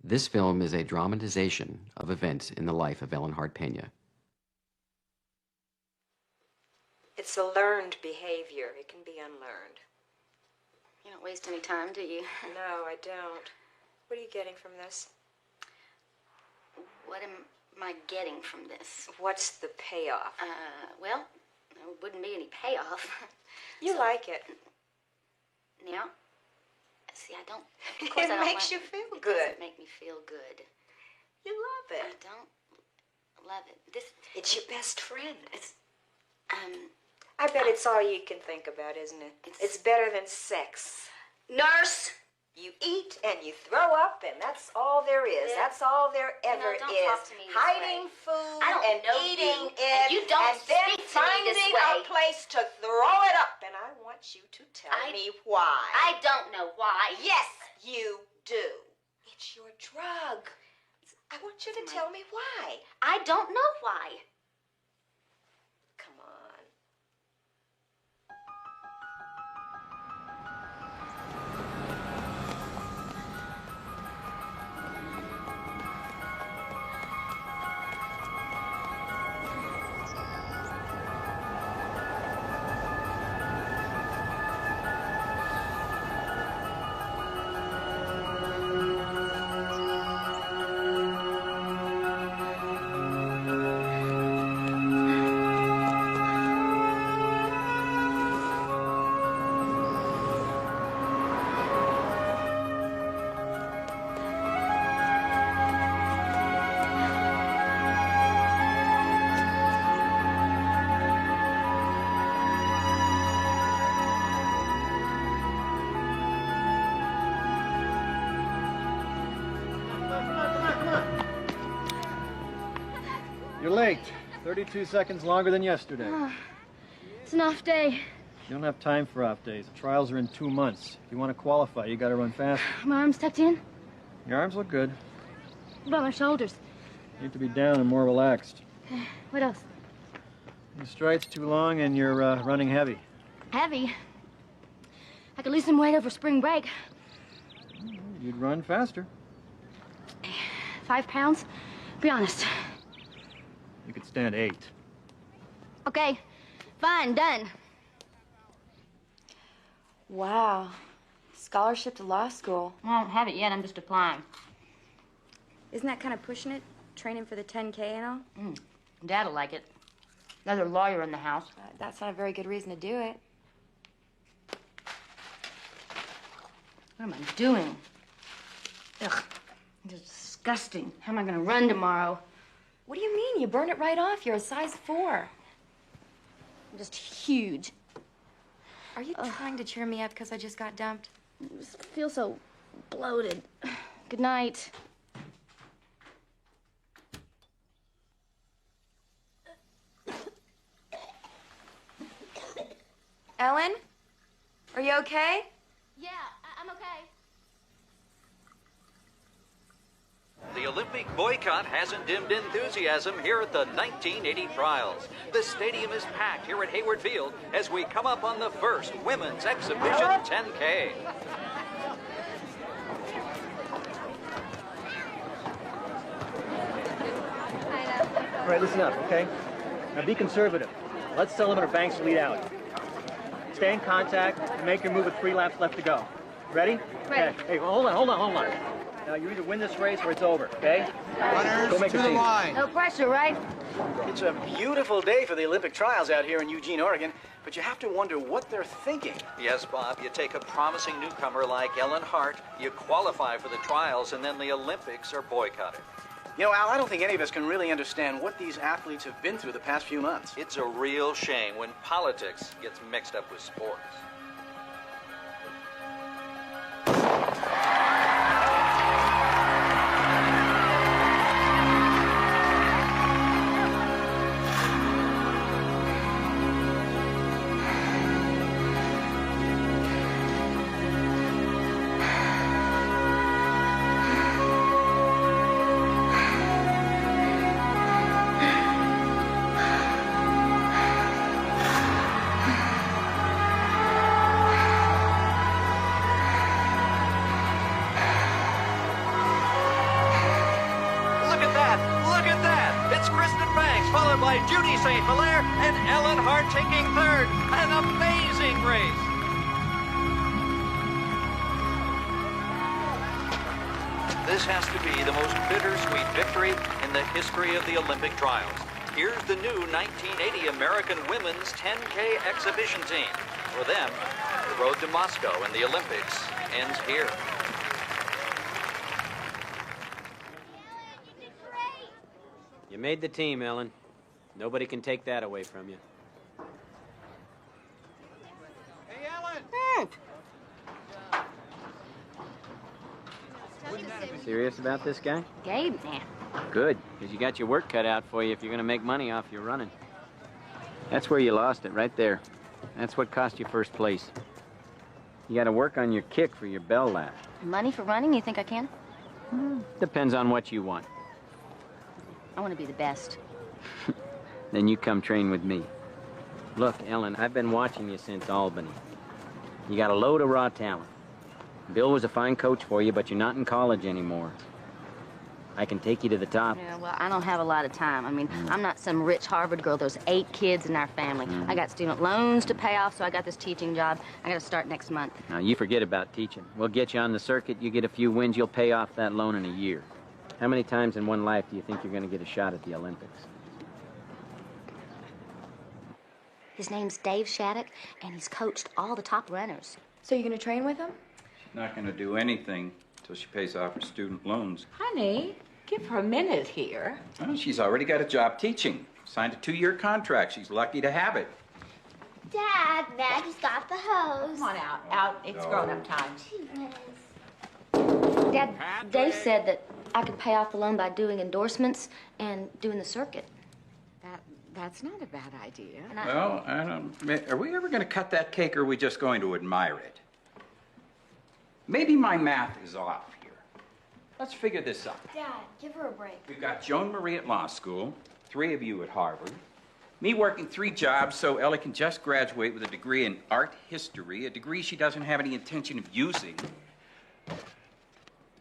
This film is a dramatization of events in the life of Ellen Hart Pena. It's a learned behavior. It can be unlearned. You don't waste any time, do you? No, I don't. What are you getting from this? What am I getting from this? What's the payoff? Well, there wouldn't be any payoff. You like it. Now? See, I don't... Of course It makes you feel It good. doesn't make me feel good. You love I it. don't love it. It's your best friend. It's... I bet it's all you can think about, isn't it? It's better than sex. Nurse! You eat and you throw up, and that's all there is. Yeah. That's all there ever don't is. talk to me this Hiding way. food I don't and know eating you, it, and you don't and then speak to me finding this way. a place to throw it up. And I want you to tell me why. I don't know why. Yes, you do. It's your drug. I want you to tell me why. I don't know why. Come on. You're late. 32 seconds longer than yesterday. It's an off day. You don't have time for off days. The trials are in 2 months. If you want to qualify, you got to run fast. My arm's tucked in. Your arms look good. What about my shoulders? You need to be down and more relaxed. What else? Your stride's too long and you're running heavy. Heavy. I could lose some weight over spring break. You'd run faster. 5 pounds? Be honest. You could stand 8. Okay. Fine. Done. Wow. Scholarship to law school. I don't have it yet. I'm just applying. Isn't that kind of pushing it? Training for the 10K and all? Dad'll like it. Another lawyer in the house. That's not a very good reason to do it. What am I doing? Ugh. This is disgusting. How am I going to run tomorrow? What do you mean? You burn it right off. You're a size 4. I'm just huge. Are you trying to cheer me up because I just got dumped? I just feel so bloated. Good night. Ellen? Are you okay? Yeah, I'm okay. The Olympic boycott hasn't dimmed enthusiasm here at the 1980 trials. The stadium is packed here at Hayward Field as we come up on the first women's exhibition 10K. All right, listen up, okay? Now be conservative. Let Sullivan or Banks lead out. Stay in contact and make your move with 3 laps left to go. Ready? Ready. Hey, hold on. Now, you either win this race or it's over, okay? Runners Go make to a the scene. line. No pressure, right? It's a beautiful day for the Olympic trials out here in Eugene, Oregon, but you have to wonder what they're thinking. Yes, Bob, you take a promising newcomer like Ellen Hart, you qualify for the trials, and then the Olympics are boycotted. You know, Al, I don't think any of us can really understand what these athletes have been through the past few months. It's a real shame when politics gets mixed up with sports. It's Kristen Banks, followed by Judy St. Hilaire and Ellen Hart taking third. An amazing race. This has to be the most bittersweet victory in the history of the Olympic trials. Here's the new 1980 American Women's 10K exhibition team. For them, the road to Moscow and the Olympics ends here. You made the team, Ellen. Nobody can take that away from you. Hey, Ellen! Serious about this guy? Gabe, man. Good, because you got your work cut out for you if you're going to make money off your running. That's where you lost it, right there. That's what cost you first place. You got to work on your kick for your bell lap. Money for running? You think I can? Depends on what you want. I want to be the best. Then you come train with me. Look, Ellen, I've been watching you since Albany. You got a load of raw talent. Bill was a fine coach for you, but you're not in college anymore. I can take you to the top. Yeah, well, I don't have a lot of time. I mean, I'm not some rich Harvard girl. There's 8 kids in our family. I got student loans to pay off, so I got this teaching job. I got to start next month. Now, you forget about teaching. We'll get you on the circuit. You get a few wins, you'll pay off that loan in a year. How many times in one life do you think you're going to get a shot at the Olympics? His name's Dave Shattuck, and he's coached all the top runners. So you're gonna train with him? Not going to do anything until she pays off her student loans. Honey, give her a minute here. Well, she's already got a job teaching. Signed a 2-year contract. She's lucky to have it. Dad, Maggie's got the hose. Come on out. It's grown-up time. Dad, Dave said that I could pay off the loan by doing endorsements and doing the circuit. That's not a bad idea. Well, I don't... Are we ever going to cut that cake, or are we just going to admire it? Maybe my math is off here. Let's figure this out. Dad, give her a break. We've got Joan Marie at law school, 3 of you at Harvard, me working 3 jobs so Ellie can just graduate with a degree in art history, a degree she doesn't have any intention of using.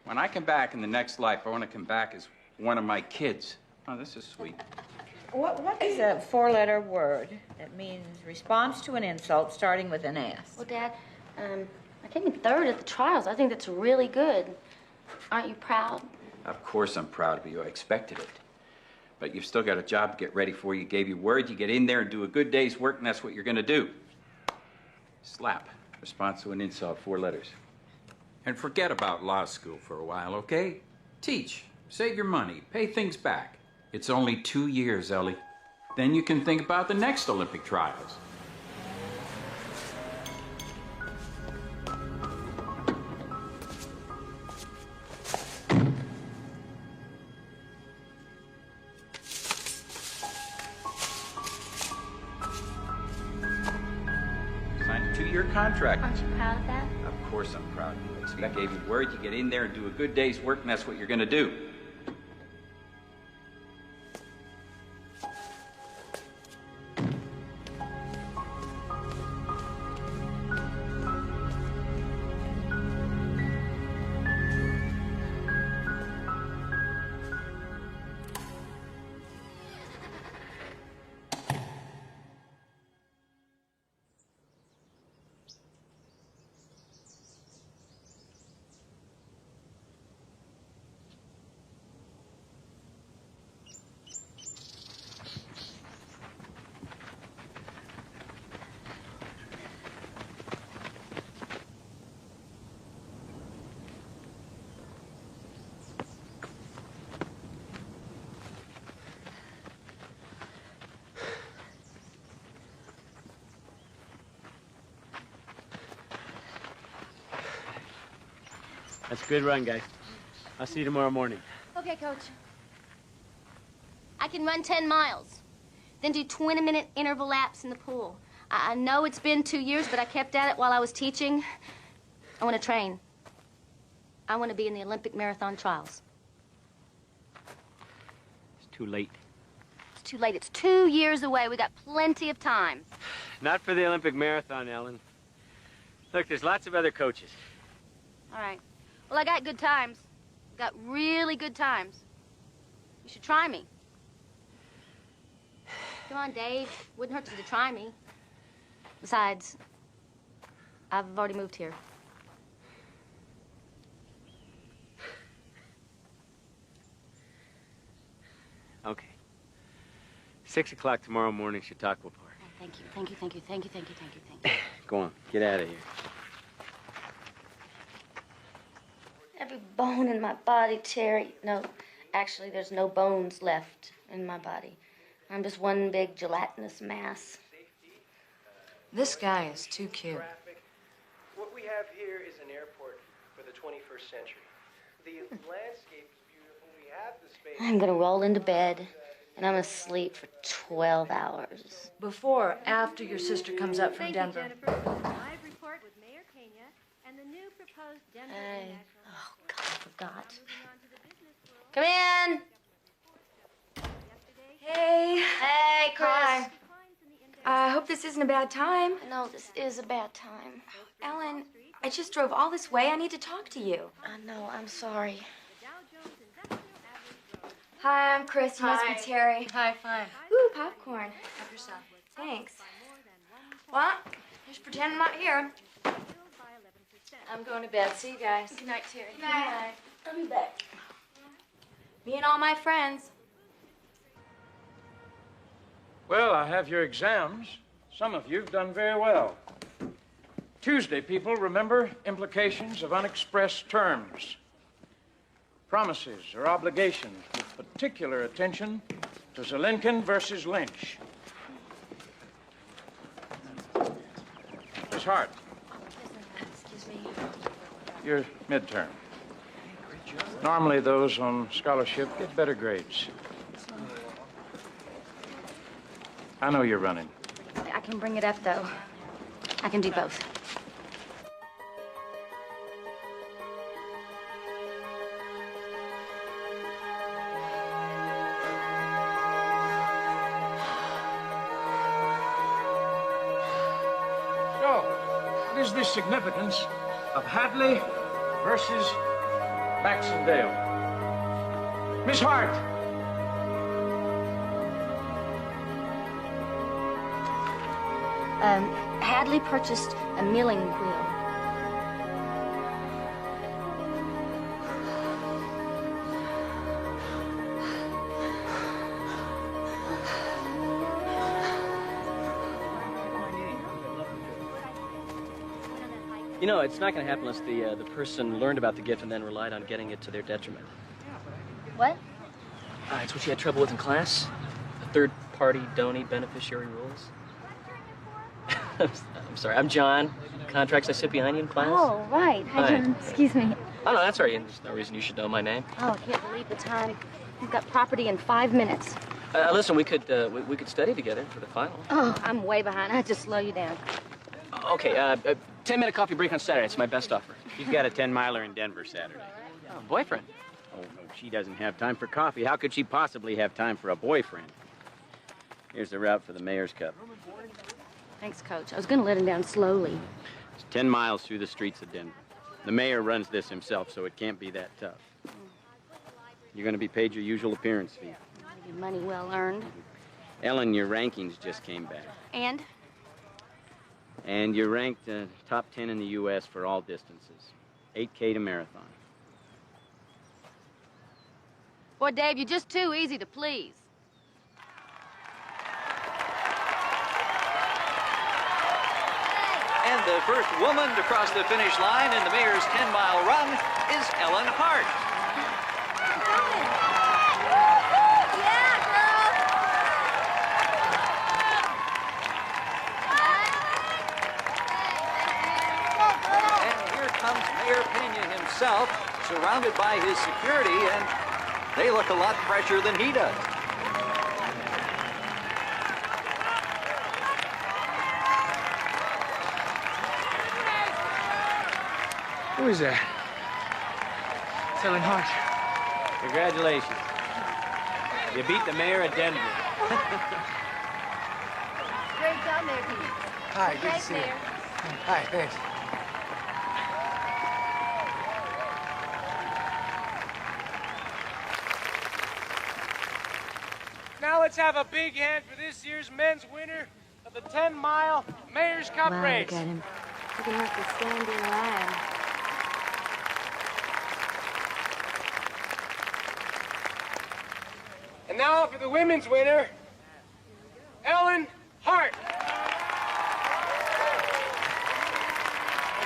When I come back in the next life, I want to come back as one of my kids. Oh, this is sweet. What is a 4-letter word that means response to an insult starting with an S? Well, Dad, I came in 3rd at the trials. I think that's really good. Aren't you proud? Of course I'm proud of you. I expected it. But you've still got a job to get ready for. You gave your word. You get in there and do a good day's work, and that's what you're going to do. Slap. Response to an insult, 4 letters. And forget about law school for a while, okay? Teach. Save your money. Pay things back. It's only 2 years, Ellie. Then you can think about the next Olympic trials. Signed a 2-year contract. Aren't you proud of that? Of course I'm proud of you. You gave your word. You get in there and do a good day's work, and that's what you're going to do. That's a good run, guys. I'll see you tomorrow morning. Okay, Coach. I can run 10 miles, then do 20-minute interval laps in the pool. I know it's been 2 years, but I kept at it while I was teaching. I want to train. I want to be in the Olympic marathon trials. It's too late. It's too late. It's 2 years away. We got plenty of time. Not for the Olympic marathon, Ellen. Look, there's lots of other coaches. All right. Well, I got good times. Got really good times. You should try me. Come on, Dave. Wouldn't hurt you to try me. Besides, I've already moved here. Okay. 6 o'clock tomorrow morning, Chautauqua Park. Oh, thank you, thank you, thank you, thank you, thank you, thank you, thank you. Go on, get out of here. Every bone in my body, Terry. No, actually, there's no bones left in my body. I'm just one big gelatinous mass. This guy is too cute. What we have here is an airport for the 21st century. The landscape is beautiful. We have the space. I'm gonna roll into bed, and I'm gonna sleep for 12 hours. Before or after your sister comes up from Thank Denver? you, Jennifer. Live report with Mayor Pena and the new proposed Denver International. Oh, God, I forgot. Come in. Hey. Hey, Chris. Hi. I hope this isn't a bad time. No, this is a bad time. Ellen, I just drove all this way. I need to talk to you. I know, I'm sorry. Hi, I'm Chris. You must be Terry. Hi, fine. Ooh, popcorn. Help yourself. Thanks. Well, just pretend I'm not here. I'm going to bed. See you guys. Good night, Terry. Good night. I'll be back. Me and all my friends. Well, I have your exams. Some of you've done very well. Tuesday, people, remember implications of unexpressed terms. Promises or obligations with particular attention to Zelenkin versus Lynch. Miss Hart. Excuse me. Your midterm. Normally, those on scholarship get better grades. I know you're running. I can bring it up, though. I can do both. So, what is the significance of Hadley versus Baxendale? Miss Hart! Hadley purchased a milling wheel. You know, it's not going to happen unless the person learned about the gift and then relied on getting it to their detriment. What? It's what you had trouble with in class. The third-party donee beneficiary rules. I'm sorry, I'm John. Contracts I sit behind you in class. Oh, right. Hi, John. Excuse me. Oh, no, that's all right. There's no reason you should know my name. Oh, I can't believe the time. We've got property in 5 minutes. Listen, we could study together for the final. Oh, I'm way behind. I had to slow you down. Okay, 10-minute coffee break on Saturday. It's my best offer. She's got a 10-miler in Denver Saturday. Oh, boyfriend. Oh, no, she doesn't have time for coffee. How could she possibly have time for a boyfriend? Here's the route for the Mayor's Cup. Thanks, Coach. I was going to let him down slowly. It's 10 miles through the streets of Denver. The mayor runs this himself, so it can't be that tough. You're going to be paid your usual appearance fee. Your money well earned. Ellen, your rankings just came back. And? And you're ranked top 10 in the U.S. for all distances. 8K to marathon. Boy, Dave, you're just too easy to please. And the first woman to cross the finish line in the mayor's 10-mile run is Ellen Hart. And here comes Mayor Pena himself, surrounded by his security, and they look a lot fresher than he does. Who is that? It's Ellen Hart. Congratulations. You beat the mayor of Denver. Great job, Mayor Pena. Hi, good to see you. Hi, thanks. Now let's have a big hand for this year's men's winner of the 10-mile Mayor's Cup race. Look at him. Look at him, the standing lion. And now for the women's winner, Ellen Hart.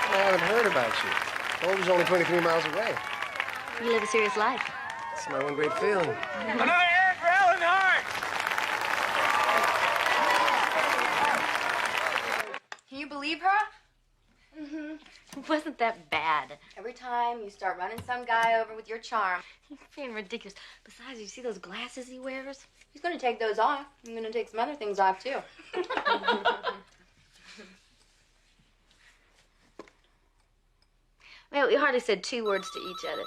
I haven't heard about you. Boulder's only 23 miles away. You live a serious life. It's my one great feeling. Another hand for Ellen Hart. Can you believe her? Mm-hmm. Wasn't that bad? Every time you start running some guy over with your charm. He's being ridiculous. Besides, you see those glasses he wears? He's gonna take those off. I'm gonna take some other things off, too. Well, we hardly said 2 words to each other.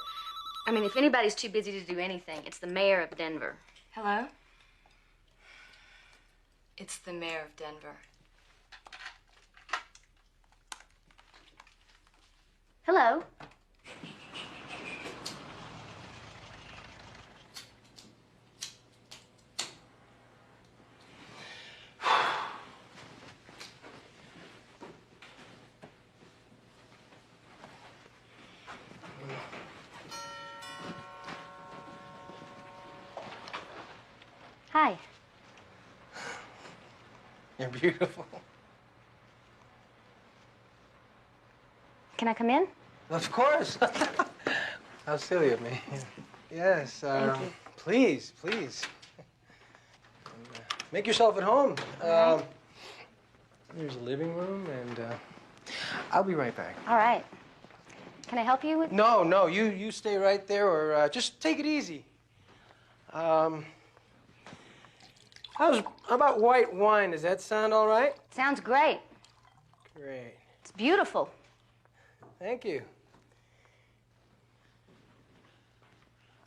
I mean, if anybody's too busy to do anything, it's the mayor of Denver. Hello? It's the mayor of Denver. Hello. Hi. You're beautiful. Can I come in? Of course. How silly of me. Yes. Thank you. Please, please. Make yourself at home. Right. There's a living room, and I'll be right back. All right. Can I help you with? No, no. You stay right there, or just take it easy. How about white wine? Does that sound all right? Sounds great. Great. It's beautiful. Thank you.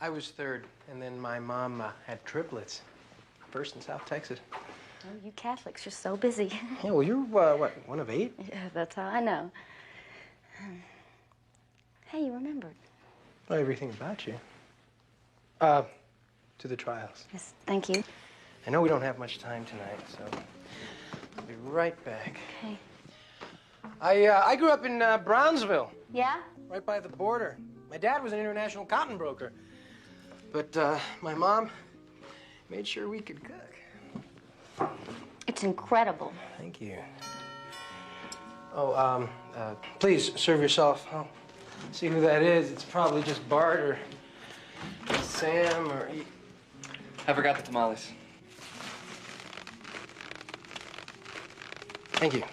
I was third, and then my mom had triplets. First in South Texas. Oh, you Catholics, you're so busy. Yeah, well, you're, what, one of 8? Yeah, that's how I know. Hey, you remembered. Well, everything about you. To the trials. Yes, thank you. I know we don't have much time tonight, so I'll be right back. Okay. I grew up in Brownsville. Yeah? Right by the border. My dad was an international cotton broker. But my mom made sure we could cook. It's incredible. Thank you. Oh, please serve yourself. I'll see who that is. It's probably just Bart or Sam or... I forgot the tamales. Thank you.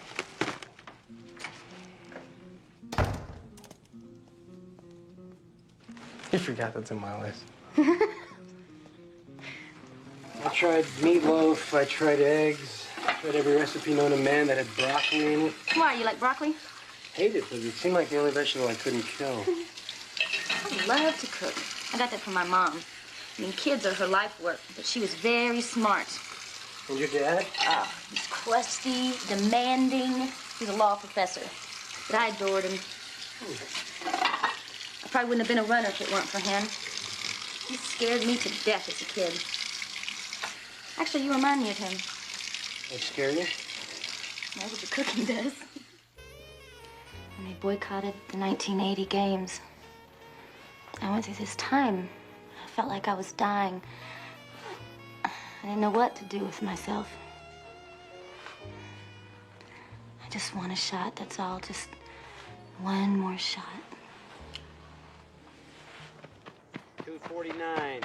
You forgot the tamales. I tried meatloaf, I tried eggs, I tried every recipe known to man that had broccoli in it. Why, you like broccoli? Hate it, but it seemed like the only vegetable I couldn't kill. I love to cook. I got that from my mom. I mean, kids are her life work, but she was very smart. And your dad? He's crusty, demanding. He's a law professor. But I adored him. I probably wouldn't have been a runner if it weren't for him. He scared me to death as a kid. Actually, you remind me of him. That scare you? That's what the cooking does. When they boycotted the 1980 games, I went through this time. I felt like I was dying. I didn't know what to do with myself. I just want a shot, that's all. Just one more shot. 249.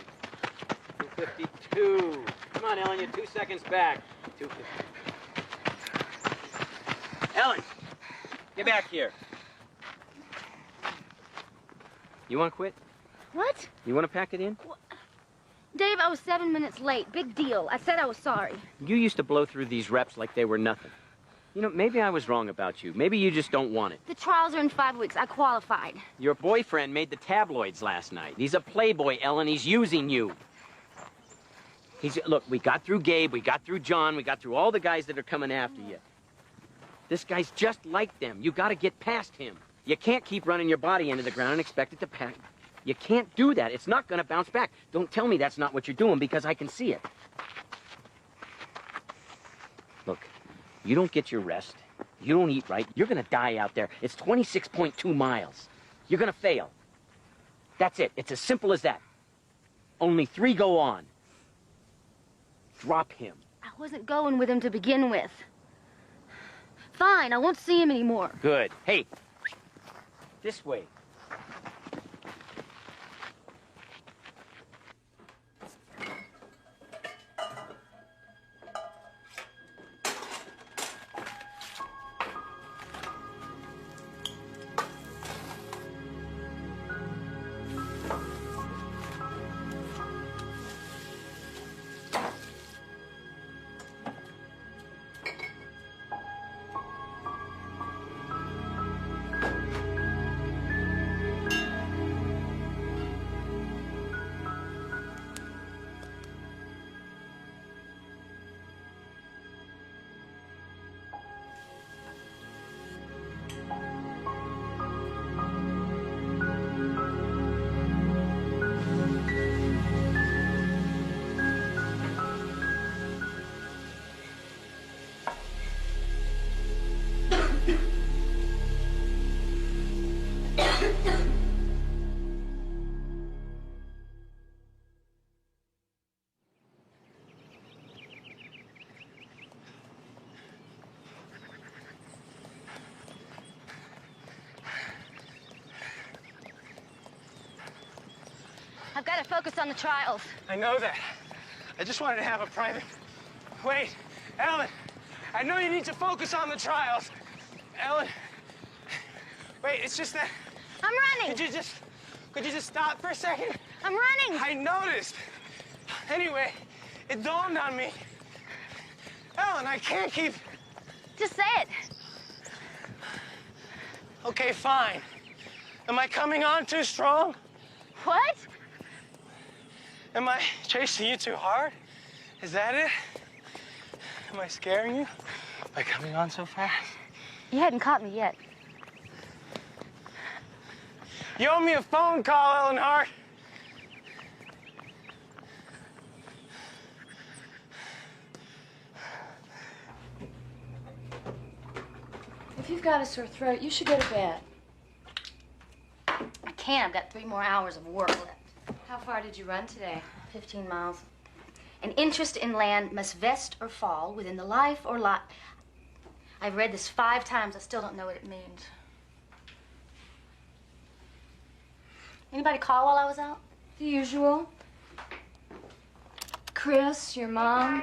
252. Come on, Ellen, you're 2 seconds back. 250. Ellen, get back here. You want to quit? What? You want to pack it in? Dave, I was 7 minutes late. Big deal. I said I was sorry. You used to blow through these reps like they were nothing. You know, maybe I was wrong about you. Maybe you just don't want it. The trials are in 5 weeks. I qualified. Your boyfriend made the tabloids last night. He's a playboy, Ellen. He's using you. Look, we got through Gabe, we got through John, we got through all the guys that are coming after you. This guy's just like them. You got to get past him. You can't keep running your body into the ground and expect it to pack. You can't do that. It's not going to bounce back. Don't tell me that's not what you're doing, because I can see it. You don't get your rest. You don't eat right. You're gonna die out there. It's 26.2 miles. You're gonna fail. That's it. It's as simple as that. Only 3 go on. Drop him. I wasn't going with him to begin with. Fine, I won't see him anymore. Good. Hey, this way. I've got to focus on the trials. I know that. I just wanted to have a private... Wait, Ellen, I know you need to focus on the trials. Ellen, wait, it's just that... I'm running. Could you just stop for a second? I'm running. I noticed. Anyway, it dawned on me. Ellen, I can't keep... Just say it. Okay, fine. Am I coming on too strong? What? Am I chasing you too hard? Is that it? Am I scaring you by coming on so fast? You hadn't caught me yet. You owe me a phone call, Ellen Hart. If you've got a sore throat, you should go to bed. I can't. I've got 3 more hours of work left. How far did you run today? 15 miles. An interest in land must vest or fall within the life or lot. I've read this 5 times. I still don't know what it means. Anybody call while I was out? The usual. Chris, your mom,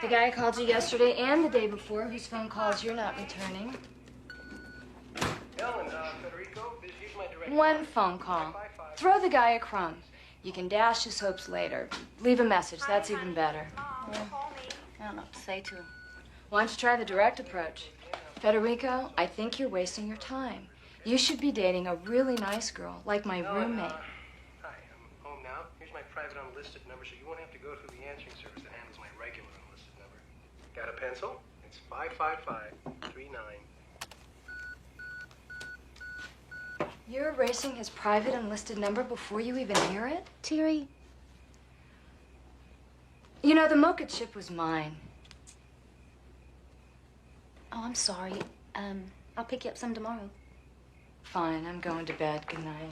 the guy who called you yesterday and the day before, whose phone calls you're not returning. Ellen, Federico, here's my direct... One phone call. Throw the guy a crumb. You can dash his hopes later. Leave a message. That's even better. Yeah. I don't know what to say to him. Why don't you try the direct approach? Federico, I think you're wasting your time. You should be dating a really nice girl, like my roommate. Hi, I'm home now. Here's my private unlisted number, so you won't have to go through the answering service that handles my regular unlisted number. Got a pencil? It's 55539. You're erasing his private enlisted number before you even hear it? Terry. You know, the mocha chip was mine. Oh, I'm sorry. I'll pick you up some tomorrow. Fine, I'm going to bed. Good night.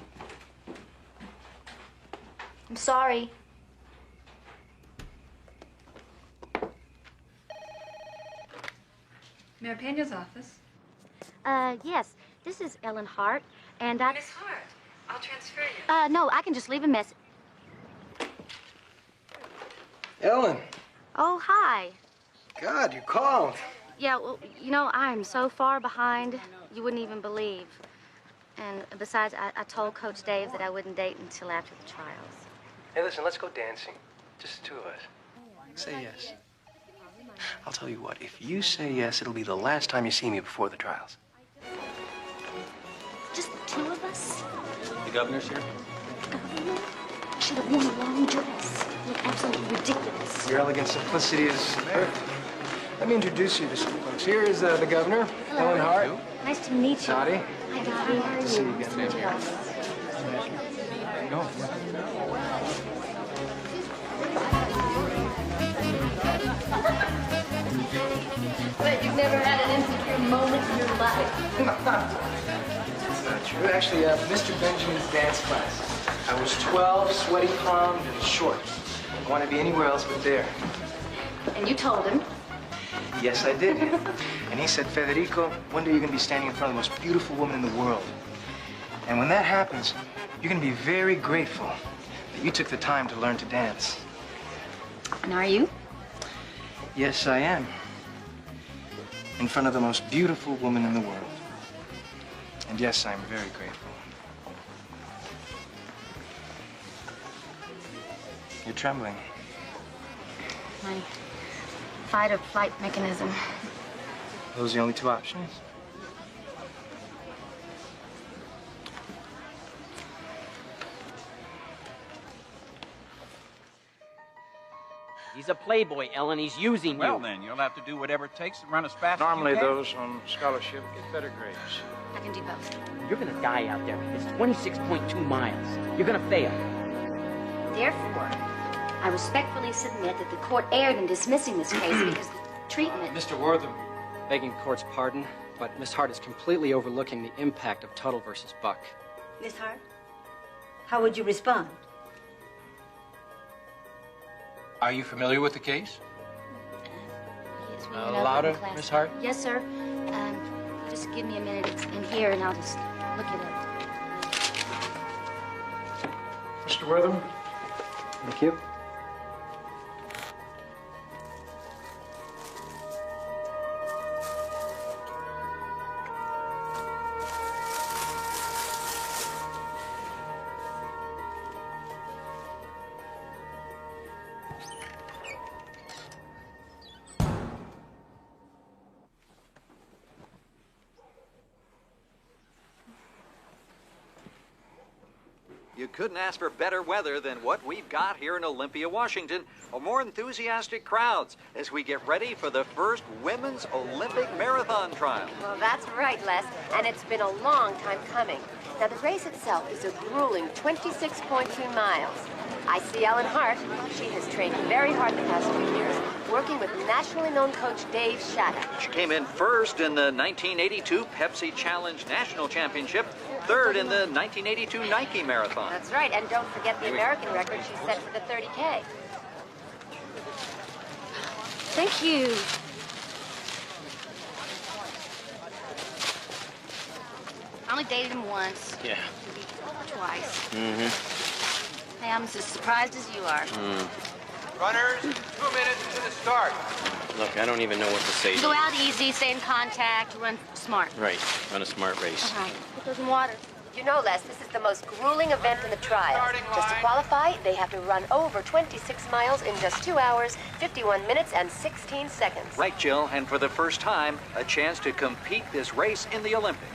I'm sorry. Mayor Pena's office. Yes. This is Ellen Hart, and I... Miss Hart, I'll transfer you. No, I can just leave a message. Ellen. Oh, hi. God, you called. Yeah, well, you know, I'm so far behind, you wouldn't even believe. And besides, I told Coach Dave that I wouldn't date until after the trials. Hey, listen, let's go dancing. Just the 2 of us. Say yes. I'll tell you what, if you say yes, it'll be the last time you see me before the trials. Just the 2 of us? The governor's here? Governor? I should have worn a long dress. You look absolutely ridiculous. Your elegant simplicity is perfect. Let me introduce you to some folks. Here is the governor, Hello. Ellen Hart. Nice to meet you. Dottie. Hi, Dottie. How are you? See you again. Nice to meet you. Go. But you've ever had an insecure moment in your life? That's not true. Actually, Mr. Benjamin's dance class. I was 12, sweaty palmed, and short. I want to be anywhere else but there. And you told him. Yes, I did. And he said, Federico, one day you're going to be standing in front of the most beautiful woman in the world. And when that happens, you're going to be very grateful that you took the time to learn to dance. And are you? Yes, I am. In front of the most beautiful woman in the world. And yes, I'm very grateful. You're trembling. My fight or flight mechanism. Those are the only two options? He's a playboy, Ellen. He's using Well, you. then, you'll have to do whatever it takes to run as fast Normally, as you can. those on scholarship get better grades. I can do both. You're gonna die out there. It's 26.2 miles. You're gonna fail. Therefore, I respectfully submit that the court erred in dismissing this case because the treatment... Mr. Wortham, begging the court's pardon, but Miss Hart is completely overlooking the impact of Tuttle versus Buck. Miss Hart, how would you respond? Are you familiar with the case? Yes, we went over it in Louder, class. Miss Hart? Yes, sir. Just give me a minute. It's in here, and I'll just look it up. Mr. Wortham? Thank you. You couldn't ask for better weather than what we've got here in Olympia, Washington, or more enthusiastic crowds as we get ready for the first women's Olympic marathon trial. Well, that's right, Les, and it's been a long time coming. Now, the race itself is a grueling 26.2 miles. I see Ellen Hart. She has trained very hard the past few years, working with nationally known coach Dave Shatta. She came in first in the 1982 Pepsi Challenge National Championship, third in the 1982 Nike Marathon. That's right, and don't forget the American record she set for the 30K. Thank you. I only dated him once. Yeah. Twice. Mm-hmm. Hey, I'm as surprised as you are. Runners, 2 minutes to the start. Look, I don't even know what to say to Go you. out easy, stay in contact, run smart. Right. Run a smart race. All right. Put those in water. You know, Les, this is the most grueling event in the trial. Just to qualify, they have to run over 26 miles in just 2 hours, 51 minutes, and 16 seconds. Right, Jill, and for the first time, a chance to compete this race in the Olympics.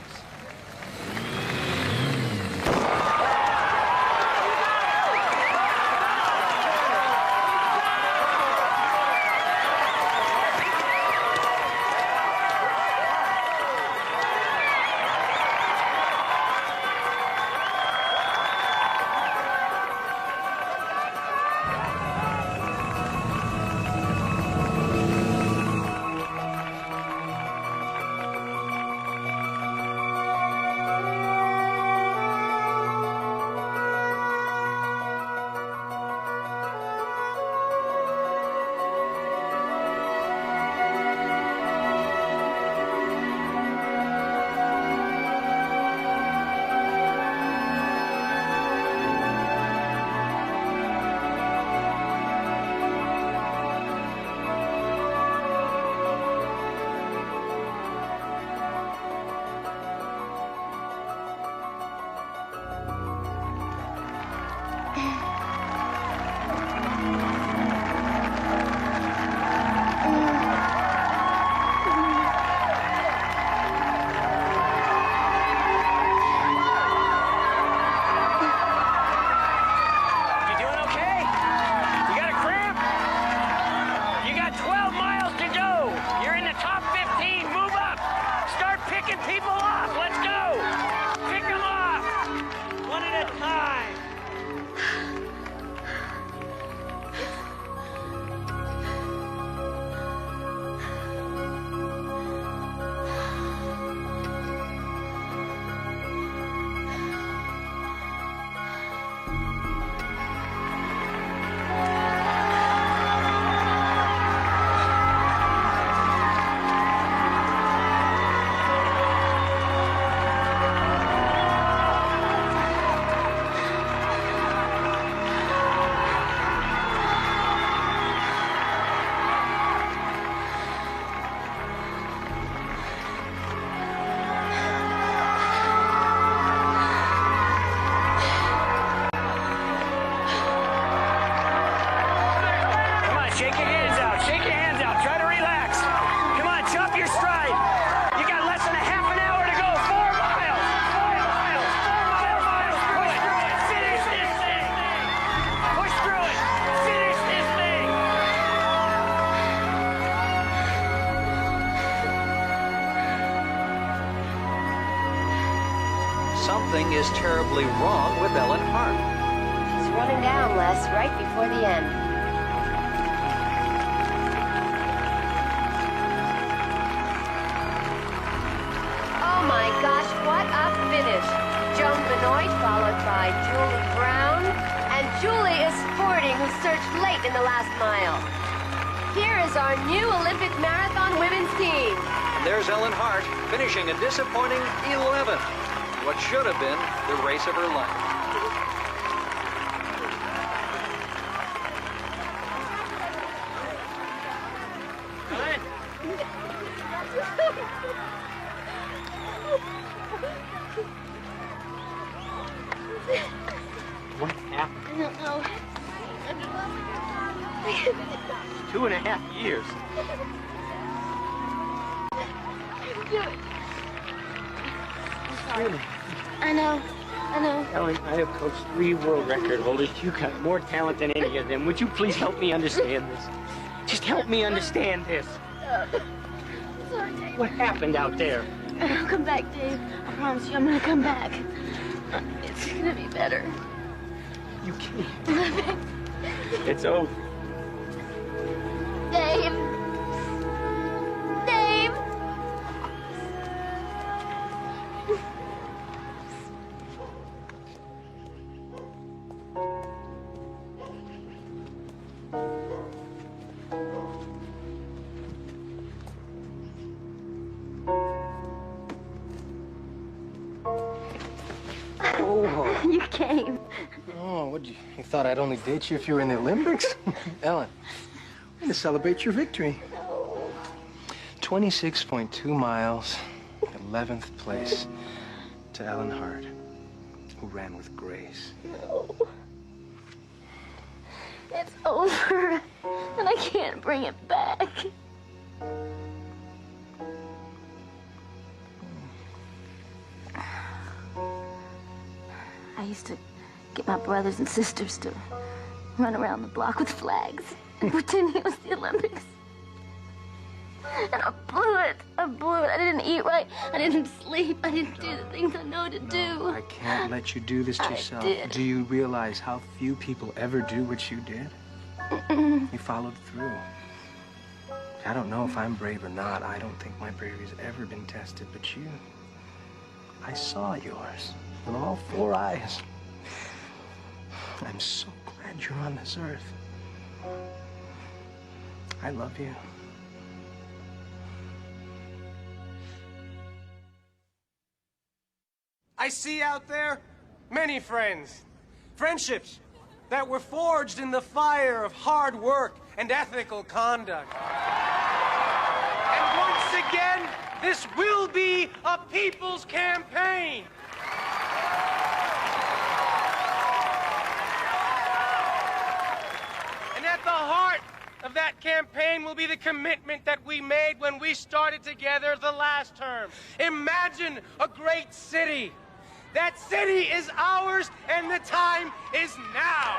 something is terribly wrong with Ellen Hart. She's running down, Les, right before the end. Oh my gosh, what a finish! Joan Benoit followed by Julie Brown, and Julie is sporting, who surged late in the last mile. Here is our new Olympic Marathon women's team. And there's Ellen Hart finishing a disappointing 11th. What should have been the race of her life. What happened? I don't know. 2.5 years. Really? I know. Ellen, I have coached 3 world record holders. You got more talent than any of them. Would you please help me understand this? Just help me understand this. Sorry, Dave. What happened out there? I'll come back, Dave. I promise you I'm gonna come back. It's gonna be better. You can't. It's over. Dave! Dave! Oh. You came. Oh, what you thought I'd only date you if you were in the Olympics? Ellen, we're gonna celebrate your victory. 26.2 miles, 11th place to Ellen Hart, who ran with grace. No. It's over, and I can't bring it back. I used to get my brothers and sisters to run around the block with flags and pretend it was the Olympics. And I blew it. I didn't eat right. I didn't sleep. I didn't do the things I know to do. I can't let you do this to yourself. did. Do you realize how few people ever do what you did? You followed through. I don't know if I'm brave or not. I don't think my bravery's ever been tested, but you... I saw yours with all 4 eyes. I'm so glad you're on this earth. I love you. I see out there many friends, friendships that were forged in the fire of hard work and ethical conduct. And once again, this will be a people's campaign. And at the heart of that campaign will be the commitment that we made when we started together the last term. Imagine a great city. That city is ours, and the time is now.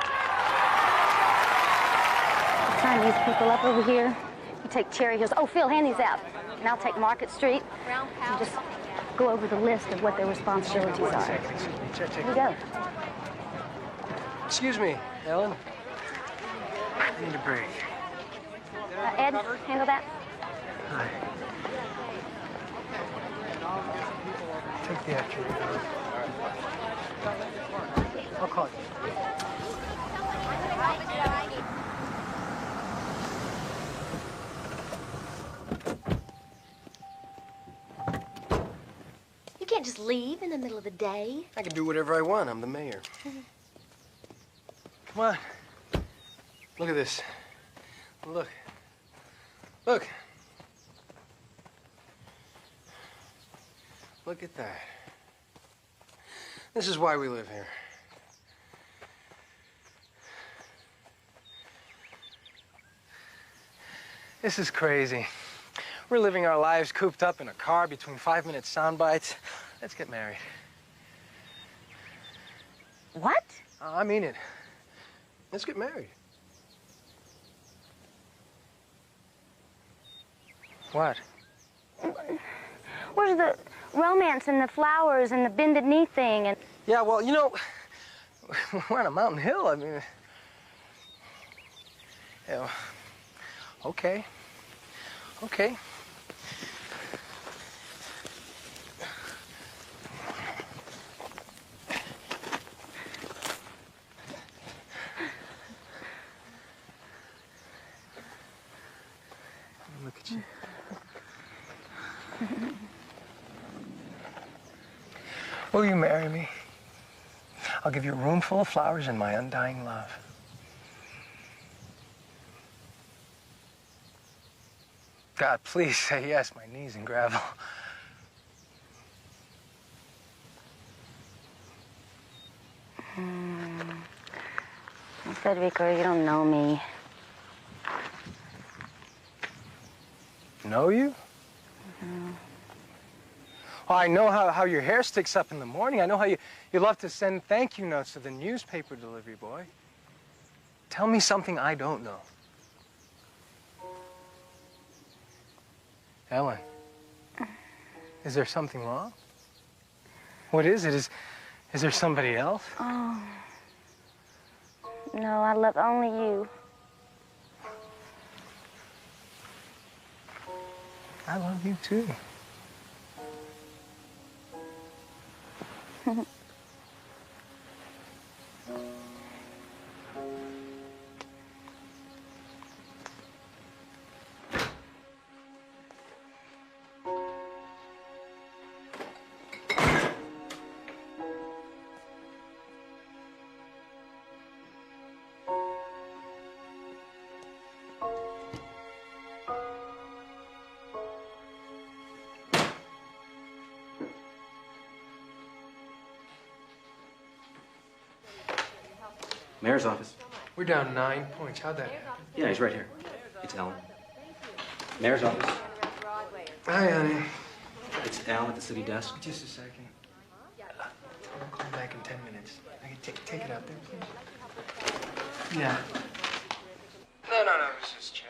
Sign these people up over here. You take Cherry Hills. Oh, Phil, hand these out. And I'll take Market Street. And just go over the list of what their responsibilities are. Here we go. Excuse me, Ellen. I need a break. Ed, handle that. Hi. Take the afternoon. I'll call you. You can't just leave in the middle of the day. I can do whatever I want. I'm the mayor. Come on. Look at this. Look. Look. Look at that. This is why we live here. This is crazy. We're living our lives cooped up in a car between 5-minute sound bites. Let's get married. What? I mean it. Let's get married. What? romance and the flowers and the bended knee thing and... Yeah, well, you know, we're on a mountain hill. I mean, yeah, okay. Okay. Look at you. Will you marry me? I'll give you a room full of flowers and my undying love. God, please say yes. My knees in gravel. Federico, you don't know me. Know you? Oh, I know how your hair sticks up in the morning. I know how you love to send thank you notes to the newspaper delivery boy. Tell me something I don't know. Ellen, is there something wrong? What is it? Is there somebody else? Oh. No, I love only you. I love you too. Mayor's office. We're down 9 points. How'd that happen? Yeah, he's right here. It's Ellen. Mayor's office. Hi, honey. It's Al at the city desk. Just a second. I'll call back in 10 minutes. I can take it out there, please. Yeah. No, this is Chad.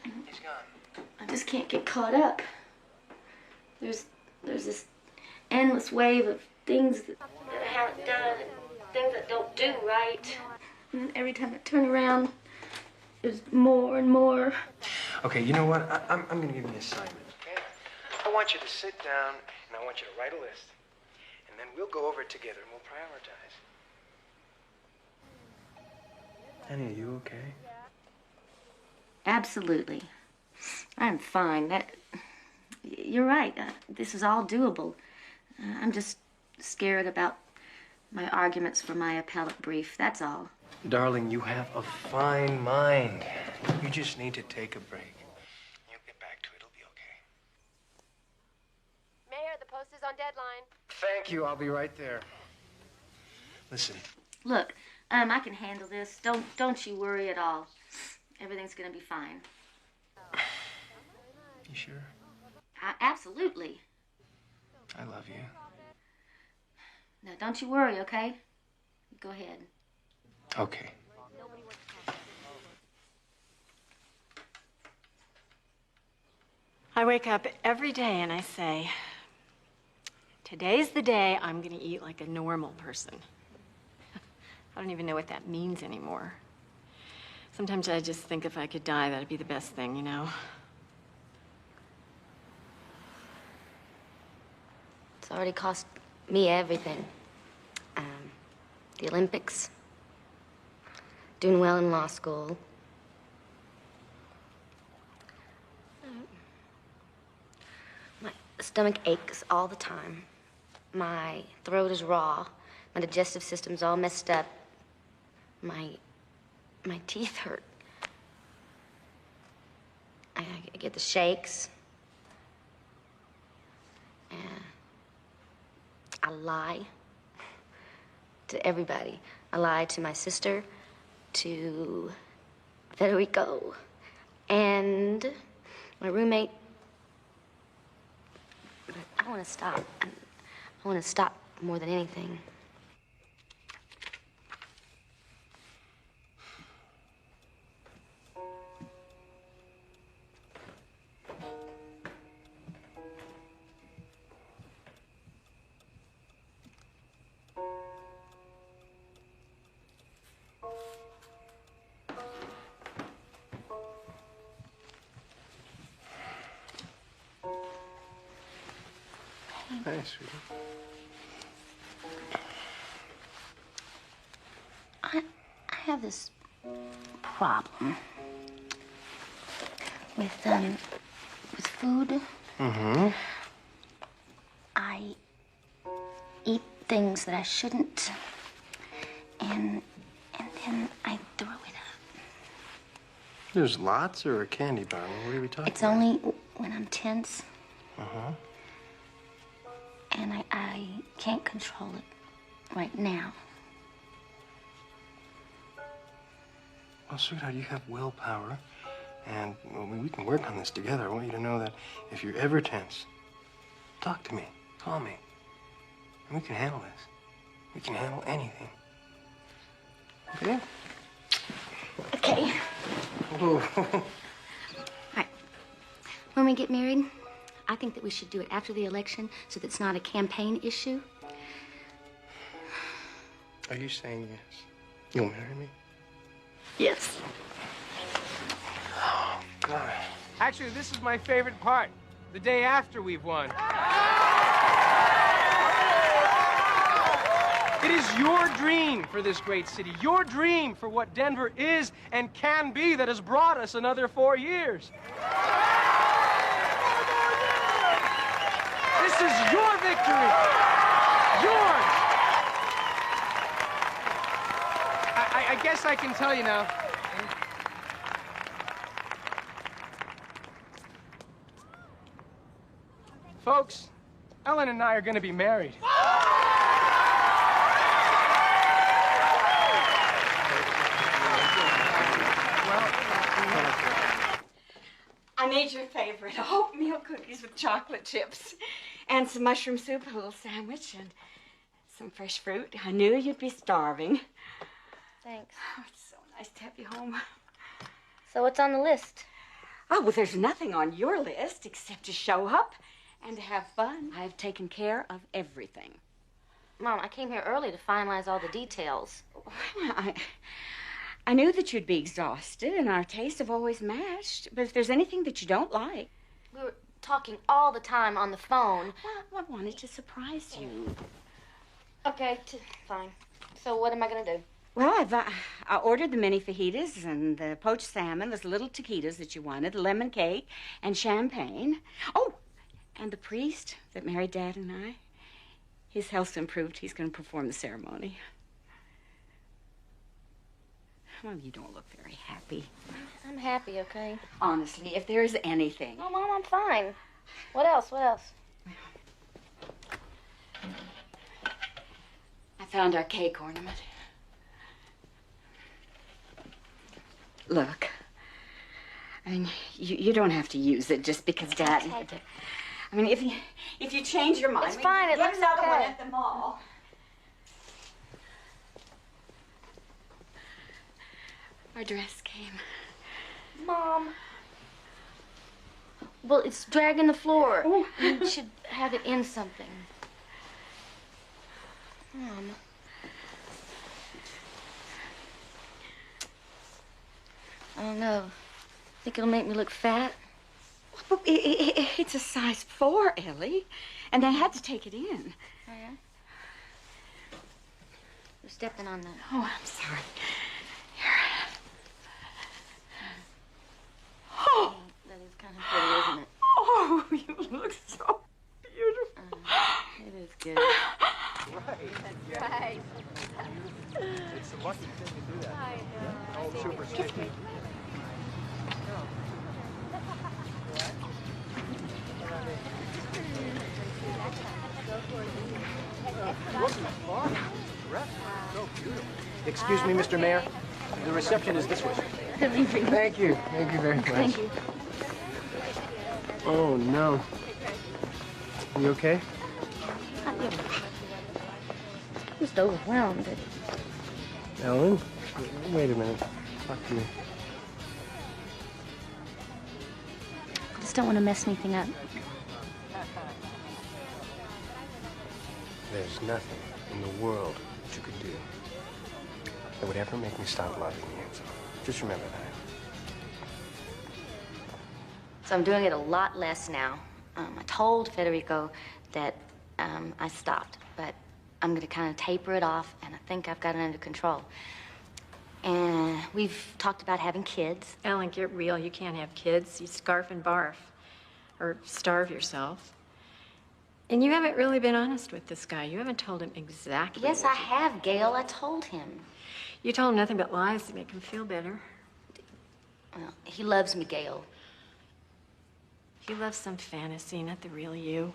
He's gone. I just can't get caught up. There's this endless wave of things that I haven't done and things that don't do right. And every time I turn around, there's more and more. Okay, you know what? I'm going to give you an assignment, okay? I want you to sit down, and I want you to write a list. And then we'll go over it together, and we'll prioritize. Annie, are you okay? Absolutely. I'm fine. You're right. This is all doable. I'm just scared about my arguments for my appellate brief, that's all. Darling, you have a fine mind. You just need to take a break. You'll get back to it. It'll be okay. Mayor, the post is on deadline. Thank you. I'll be right there. Listen. Look, I can handle this. Don't you worry at all. Everything's gonna be fine. You sure? Absolutely. I love you. Now, don't you worry, okay? Go ahead. Okay. I wake up every day and I say, today's the day I'm gonna eat like a normal person. I don't even know what that means anymore. Sometimes I just think if I could die, that'd be the best thing, you know? It's already cost me everything. The Olympics, doing well in law school. My stomach aches all the time. My throat is raw. My digestive system's all messed up. My teeth hurt. I get the shakes. And I lie to everybody. I lie to my sister, to Federico, and my roommate. I want to stop. I want to stop more than anything. Hey, sweetie. I have this problem with food. Mm-hmm. I eat things that I shouldn't, and then I throw it up. There's lots or a candy bar? What are we talking It's about? only when I'm tense, Uh-huh. and I can't control it right now. Well, sweetheart, you have willpower, and well, we can work on this together. I want you to know that if you're ever tense, talk to me, call me, and we can handle this. We can handle anything. Okay? Okay. Whoa. When we get married, I think that we should do it after the election so that it's not a campaign issue. Are you saying yes? You'll marry me? Yes. Oh, God. Actually, this is my favorite part. The day after we've won. It is your dream for this great city, your dream for what Denver is and can be that has brought us another 4 years. This is your victory. Yours. I guess I can tell you now. Folks, Ellen and I are going to be married. I made your favorite oatmeal cookies with chocolate chips and some mushroom soup, a little sandwich, and some fresh fruit. I knew you'd be starving. Thanks. Oh, it's so nice to have you home. So what's on the list? Oh, well, there's nothing on your list except to show up and to have fun. I've taken care of everything. Mom, I came here early to finalize all the details. I knew that you'd be exhausted, and our tastes have always matched. But if there's anything that you don't like... We were talking all the time on the phone. Well, I wanted to surprise you. Okay, fine. So what am I going to do? Well, I ordered the mini fajitas and the poached salmon, those little taquitos that you wanted, the lemon cake and champagne. Oh, and the priest that married Dad and I, his health's improved. He's going to perform the ceremony. Well, you don't look very happy. I'm happy, okay? Honestly, if there's anything... Oh, Mom, I'm fine. What else? What else? I found our cake ornament. Look, I mean, you don't have to use it just because Dad... Take it. I mean, if you change your mind... It's fine, it looks another okay. one at the mall. Our dress came. Mom. Well, it's dragging the floor. Oh. You should have it in something. Mom. I don't know. Think it'll make me look fat? Well, it's a size 4, Ellie. And they had to take it in. Oh, yeah? You're stepping on that. Oh, I'm sorry. Oh, that is kind of pretty, isn't it? Oh, you look so beautiful. It is good. Right. Right. It's a lucky thing to do that. I know. Oh, super sticky. Excuse me, Mr. Mayor. The reception is this way. Thank you. Thank you very much. Thank you. Oh, no. You okay? Just overwhelmed. Ellen? Wait a minute. Talk to me. I just don't want to mess anything up. There's nothing in the world that you could do that would ever make me stop loving you. So just remember that. So I'm doing it a lot less now. I told Federico that I stopped. But I'm going to kind of taper it off, and I think I've got it under control. And we've talked about having kids. Ellen, get real. You can't have kids. You scarf and barf. Or starve yourself. And you haven't really been honest with this guy. You haven't told him exactly. Yes, I have, Gail. I told him. You told him nothing but lies to make him feel better. Well, he loves me, Gail. He loves some fantasy, not the real you.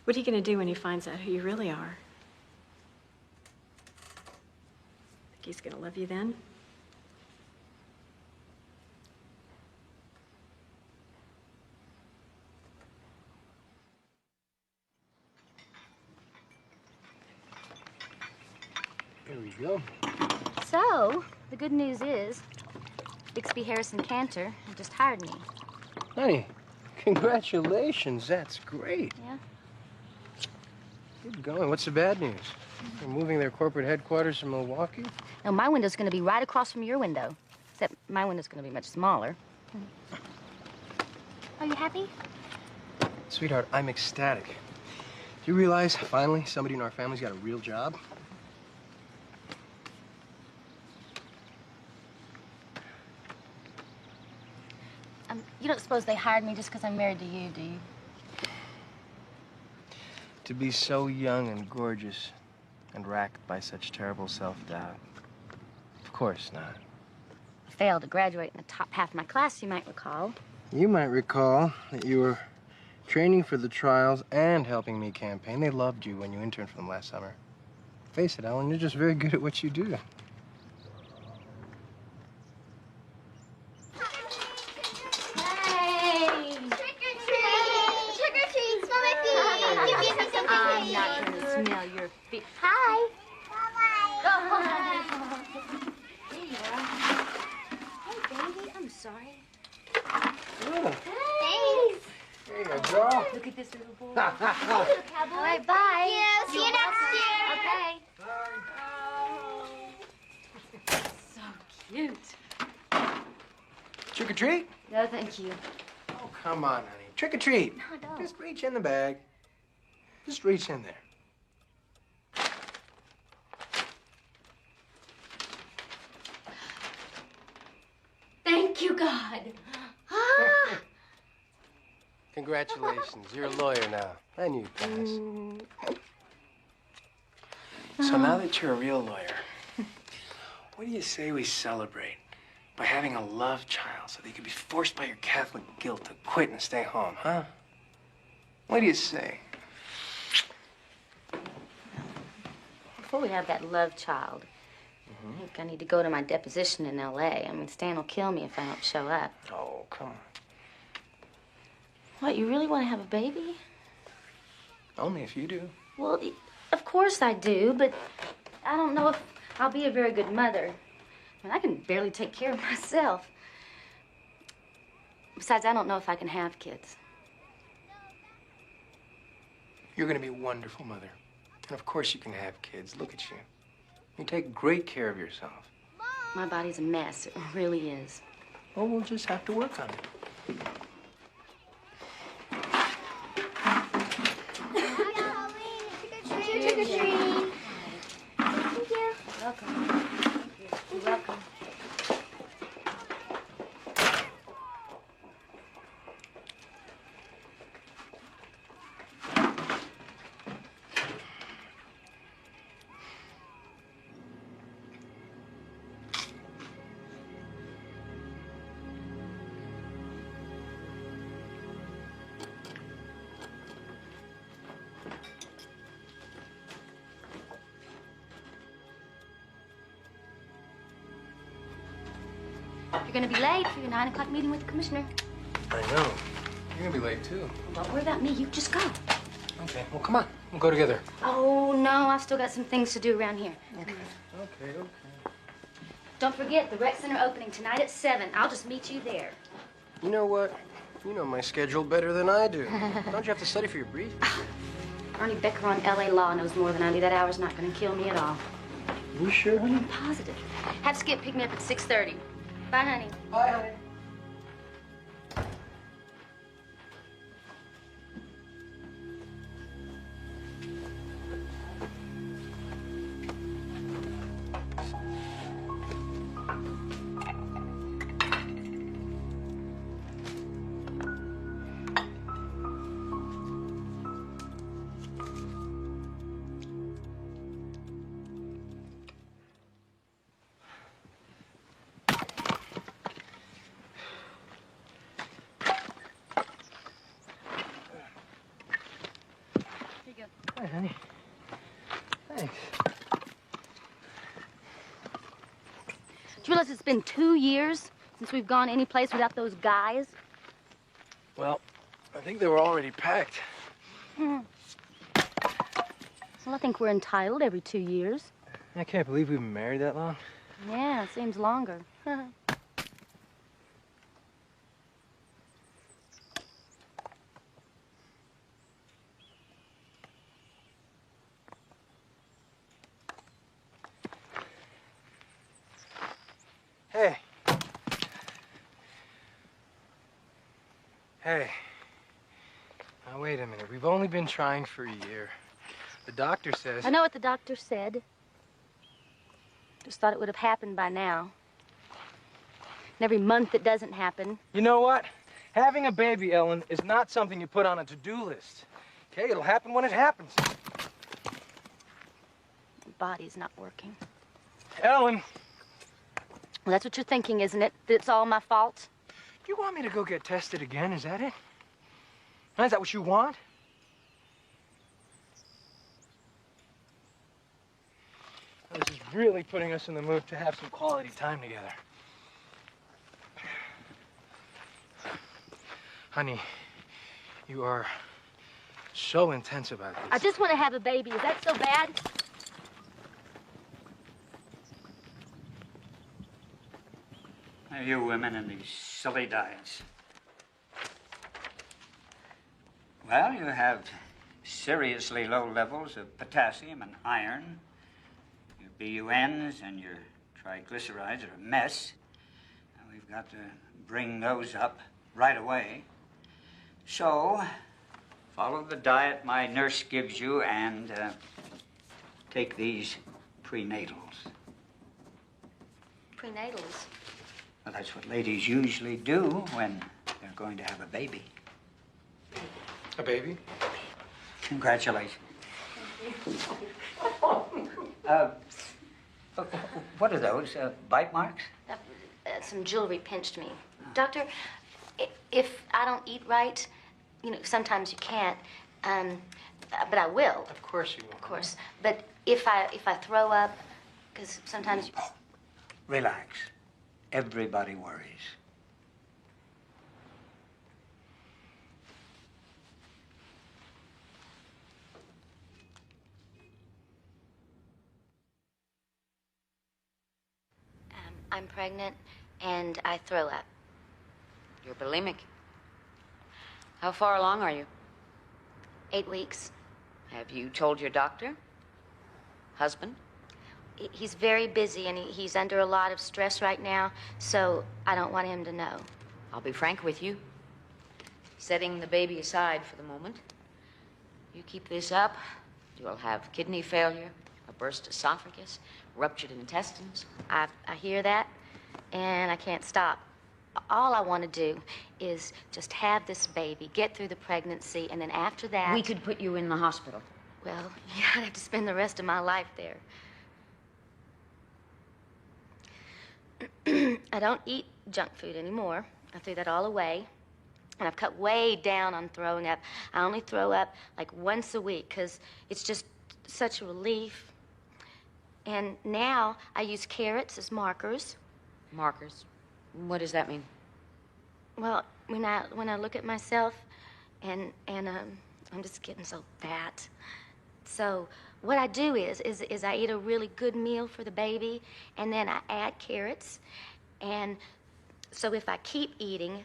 What are you going to do when he finds out who you really are? Think he's going to love you then? Here we go. So, the good news is, Bixby Harrison Cantor just hired me. Honey, congratulations. That's great. Yeah? Good going. What's the bad news? They're moving their corporate headquarters from Milwaukee? No, my window's going to be right across from your window. Except my window's going to be much smaller. Are you happy? Sweetheart, I'm ecstatic. Do you realize, finally, somebody in our family's got a real job? You don't suppose they hired me just because I'm married to you, do you? To be so young and gorgeous and racked by such terrible self-doubt. Of course not. I failed to graduate in the top half of my class, you might recall. You might recall that you were training for the trials and helping me campaign. They loved you when you interned for them last summer. Face it, Ellen, you're just very good at what you do. I'm not going to smell your feet. Hi. Bye-bye. There you are. Hey, baby, I'm sorry. Oh. Thanks. There you go. Look at this little boy. Hey, little cowboy. All right, bye. Thank you. See you next year. Okay. So cute. Trick or treat? No, thank you. Oh, come on, honey. Trick or treat. No, don't. Just reach in the bag. Just reach in there. Thank you, God. Ah. Congratulations. You're a lawyer now. I knew you'd pass. So now that you're a real lawyer, what do you say we celebrate by having a love child so that you can be forced by your Catholic guilt to quit and stay home, huh? What do you say? Before we have that love child, I think I need to go to my deposition in L.A. I mean, Stan will kill me if I don't show up. Oh, come on. What, you really want to have a baby? Only if you do. Well, of course I do, but I don't know if I'll be a very good mother. I mean, I can barely take care of myself. Besides, I don't know if I can have kids. You're going to be a wonderful mother. And of course you can have kids. Look at you. You take great care of yourself. My body's a mess. It really is. Well, we'll just have to work on it. Trick or treat. Thank you. Welcome. You're welcome. You're going to be late for your 9 o'clock meeting with the commissioner. I know. You're going to be late, too. Don't worry about me. You just go. Okay, well, come on. We'll go together. Oh, no. I've still got some things to do around here. Okay. Don't forget, the rec center opening tonight at 7. I'll just meet you there. You know what? You know my schedule better than I do. Don't you have to study for your brief? Ernie Becker on L.A. Law knows more than I do. That hour's not going to kill me at all. You sure, honey? I'm positive. Have Skip pick me up at 6:30. Bye, honey. Bye, honey. Hi, honey. Thanks. Do you realize it's been 2 years since we've gone any place without those guys? Well, I think they were already packed. Well, I think we're entitled every 2 years. I can't believe we've been married that long. Yeah, it seems longer. Hey. Hey. Now, wait a minute. We've only been trying for a year. The doctor says... I know what the doctor said. Just thought it would have happened by now. And every month it doesn't happen. You know what? Having a baby, Ellen, is not something you put on a to-do list. Okay? It'll happen when it happens. The body's not working. Ellen! Well, that's what you're thinking, isn't it? That it's all my fault? You want me to go get tested again? Is that it? Is that what you want? This is really putting us in the mood to have some quality time together. Honey, you are so intense about this. I just want to have a baby. Is that so bad? Now, you women and these silly diets. Well, you have seriously low levels of potassium and iron. Your BUNs and your triglycerides are a mess. And we've got to bring those up right away. So, follow the diet my nurse gives you and take these prenatals. Prenatals? Well, that's what ladies usually do when they're going to have a baby. A baby? Congratulations. What are those? Bite marks? Some jewelry pinched me. Doctor, if I don't eat right, you know, sometimes you can't, but I will. Of course you will. Of course. But if I throw up, because sometimes... Oh, relax. Everybody worries. I'm pregnant, and I throw up. You're bulimic. How far along are you? 8 weeks. Have you told your doctor? Husband? He's very busy, and he's under a lot of stress right now, so I don't want him to know. I'll be frank with you. Setting the baby aside for the moment. You keep this up, you'll have kidney failure, a burst esophagus, ruptured intestines. I hear that, and I can't stop. All I want to do is just have this baby, get through the pregnancy, and then after that... We could put you in the hospital. Well, yeah, I'd have to spend the rest of my life there. I don't eat junk food anymore. I threw that all away. And I've cut way down on throwing up. I only throw up like once a week because it's just such a relief. And now I use carrots as markers. Markers? What does that mean? Well, when I look at myself and I'm just getting so fat. So what I do is I eat a really good meal for the baby, and then I add carrots. And so if I keep eating,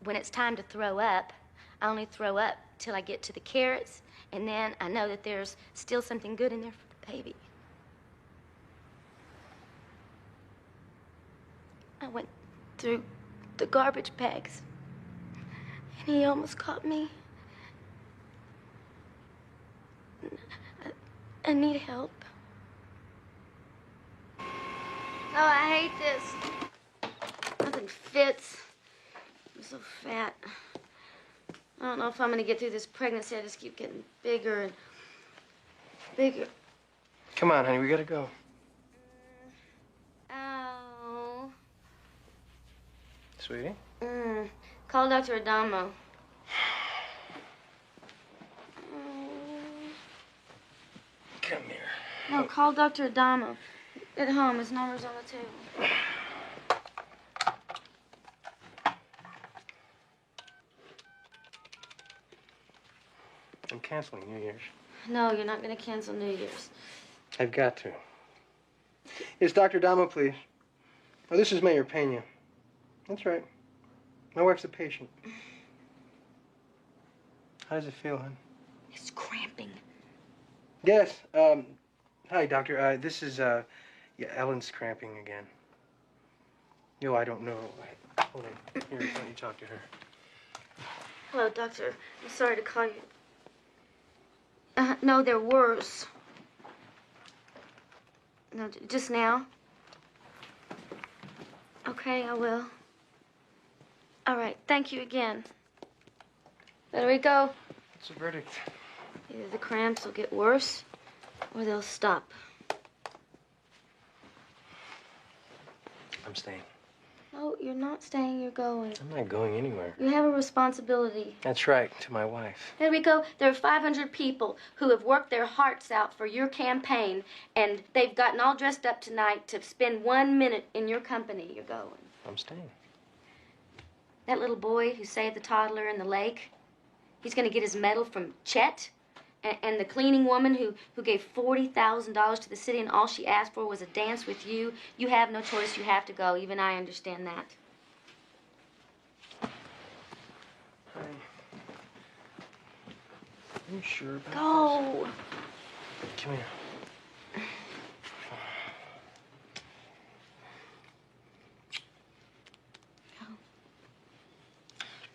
when it's time to throw up, I only throw up till I get to the carrots, and then I know that there's still something good in there for the baby. I went through the garbage bags, and he almost caught me. I need help. Oh, I hate this. Nothing fits. I'm so fat. I don't know if I'm gonna get through this pregnancy. I just keep getting bigger and bigger. Come on, honey, we gotta go. Ow. Sweetie? Call Dr. Adamo. No, call Dr. Adamo. At home, his number's on the table. I'm canceling New Year's. No, you're not going to cancel New Year's. I've got to. Yes, Dr. Adamo, please. Oh, this is Mayor Pena. That's right. My wife's a patient. How does it feel, hon? It's cramping. Yes. Hi, doctor. This is, yeah, Ellen's cramping again. No, I don't know. Hold on. Here, let me talk to her. Hello, doctor. I'm sorry to call you. No, they're worse. No, just now? Okay, I will. All right, thank you again. Federico? What's the verdict? Either the cramps will get worse, or they'll stop. I'm staying. No, you're not staying, you're going. I'm not going anywhere. You have a responsibility. That's right, to my wife. Federico, there are 500 people who have worked their hearts out for your campaign, and they've gotten all dressed up tonight to spend 1 minute in your company. You're going. I'm staying. That little boy who saved the toddler in the lake, he's going to get his medal from Chet. And the cleaning woman who gave $40,000 to the city and all she asked for was a dance with you. You have no choice. You have to go. Even I understand that. Honey, are you sure about Go. this? Come here.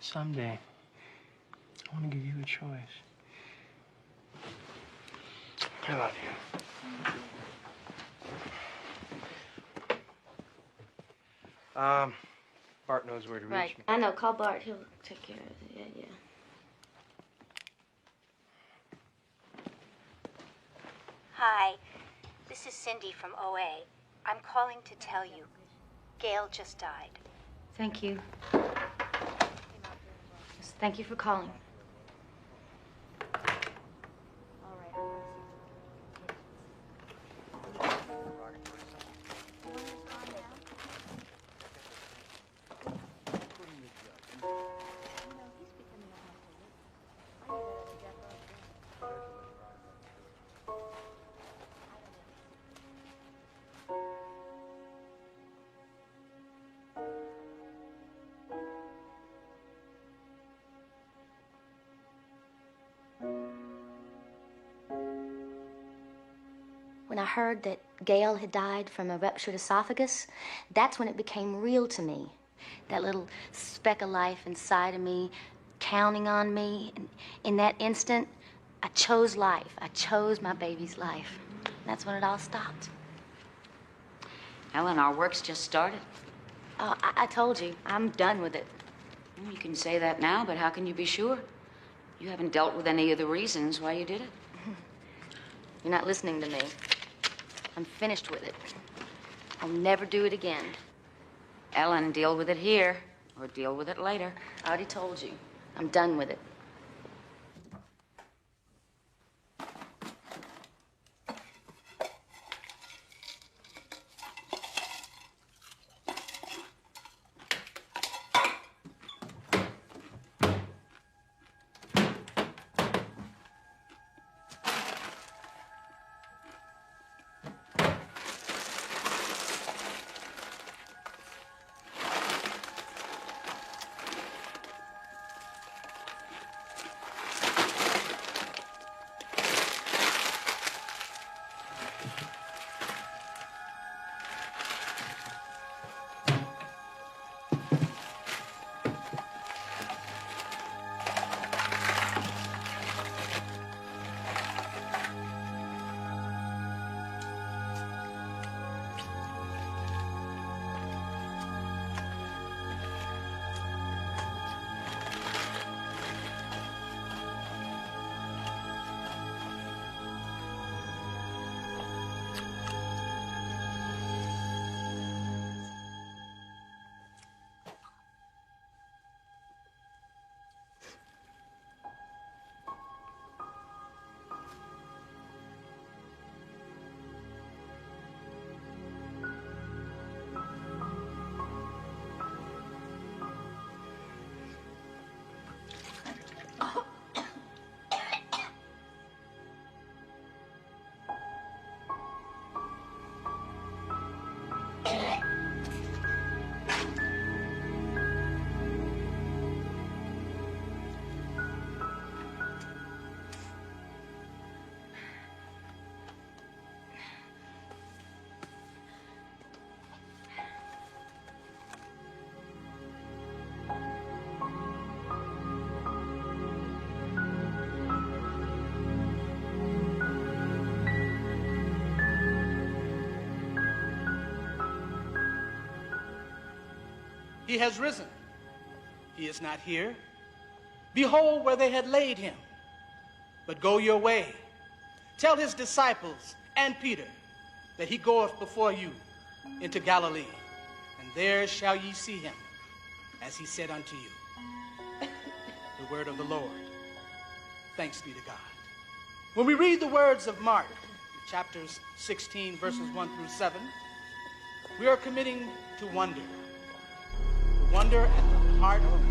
Someday, I want to give you a choice. I love you. Bart knows where to reach me. I know. Call Bart. He'll take care of it. Yeah. Hi, this is Cindy from OA. I'm calling to tell you, Gail just died. Thank you. Yes, thank you for calling. When I heard that Gail had died from a ruptured esophagus, that's when it became real to me. That little speck of life inside of me, counting on me. And in that instant, I chose life. I chose my baby's life. That's when it all stopped. Ellen, our work's just started. Oh, I told you, I'm done with it. You can say that now, but how can you be sure? You haven't dealt with any of the reasons why you did it. You're not listening to me. I'm finished with it. I'll never do it again. Ellen, deal with it here, or deal with it later. I already told you. I'm done with it. He has risen. He is not here. Behold where they had laid him. But go your way. Tell his disciples and Peter that he goeth before you into Galilee, and there shall ye see him, as he said unto you. The word of the Lord. Thanks be to God. When we read the words of Mark, chapters 16, verses 1 through 7, we are committing to wonder. Wonder at the heart of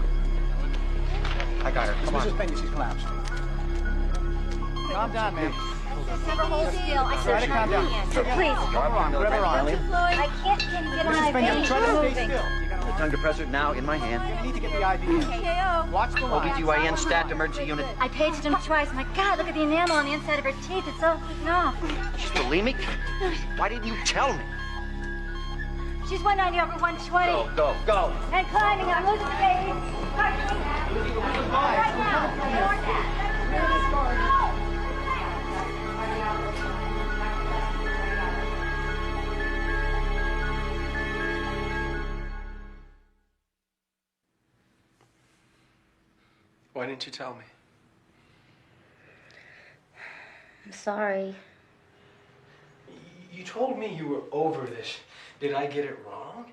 I got her. Come on. Mrs. Pena, she's collapsed. Calm down, man. Never hold still. I Try said to calm down. So please. Grab her on, grab her on. I can't get Mrs. my Pena, veins try to stay moving. still. The tongue depressor now in my hand. You need to get the IV in. KO. Watch the line. OBGYN stat emergency unit. I paged him twice. My God, look at the enamel on the inside of her teeth. It's all eaten off. She's bulimic? Why didn't you tell me? She's 190 over 120. Go. And climbing. I'm losing the baby. Right now. Why didn't you tell me? I'm sorry. You told me you were over this. Did I get it wrong?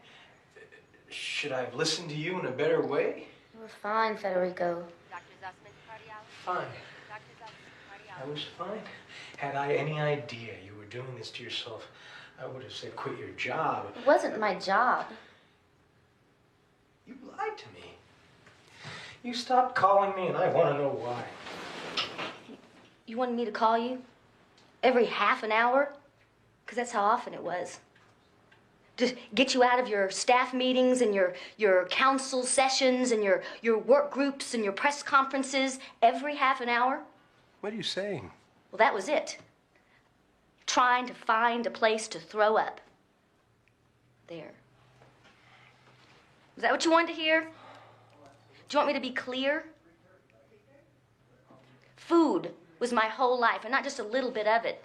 Should I have listened to you in a better way? It was fine, Federico. Fine. I was fine. Had I any idea you were doing this to yourself, I would have said quit your job. It wasn't my job. You lied to me. You stopped calling me, and I want to know why. You wanted me to call you? Every half an hour? Because that's how often it was. To get you out of your staff meetings and your council sessions and your work groups and your press conferences every half an hour? What are you saying? Well, that was it. Trying to find a place to throw up. There. Was that what you wanted to hear? Do you want me to be clear? Food was my whole life, and not just a little bit of it.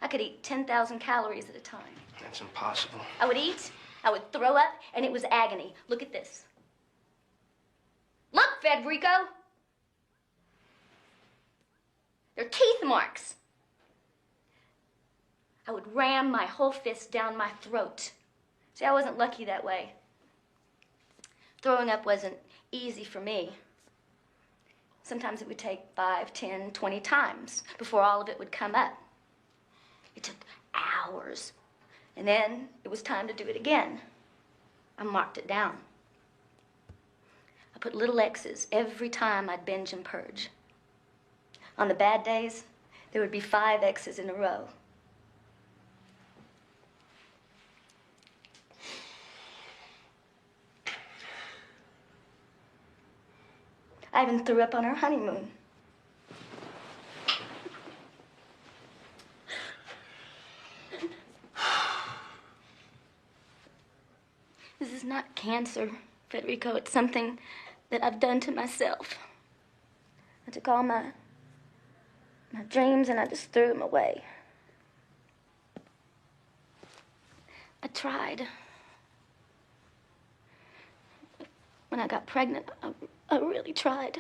I could eat 10,000 calories at a time. That's impossible. I would eat, I would throw up, and it was agony. Look at this. Look, Federico! They're teeth marks. I would ram my whole fist down my throat. See, I wasn't lucky that way. Throwing up wasn't easy for me. Sometimes it would take 5, 10, 20 times before all of it would come up. It took hours. And then it was time to do it again. I marked it down. I put little X's every time I'd binge and purge. On the bad days, there would be 5 X's in a row. I even threw up on our honeymoon. This is not cancer, Federico. It's something that I've done to myself. I took all my dreams and I just threw them away. I tried. When I got pregnant, I really tried.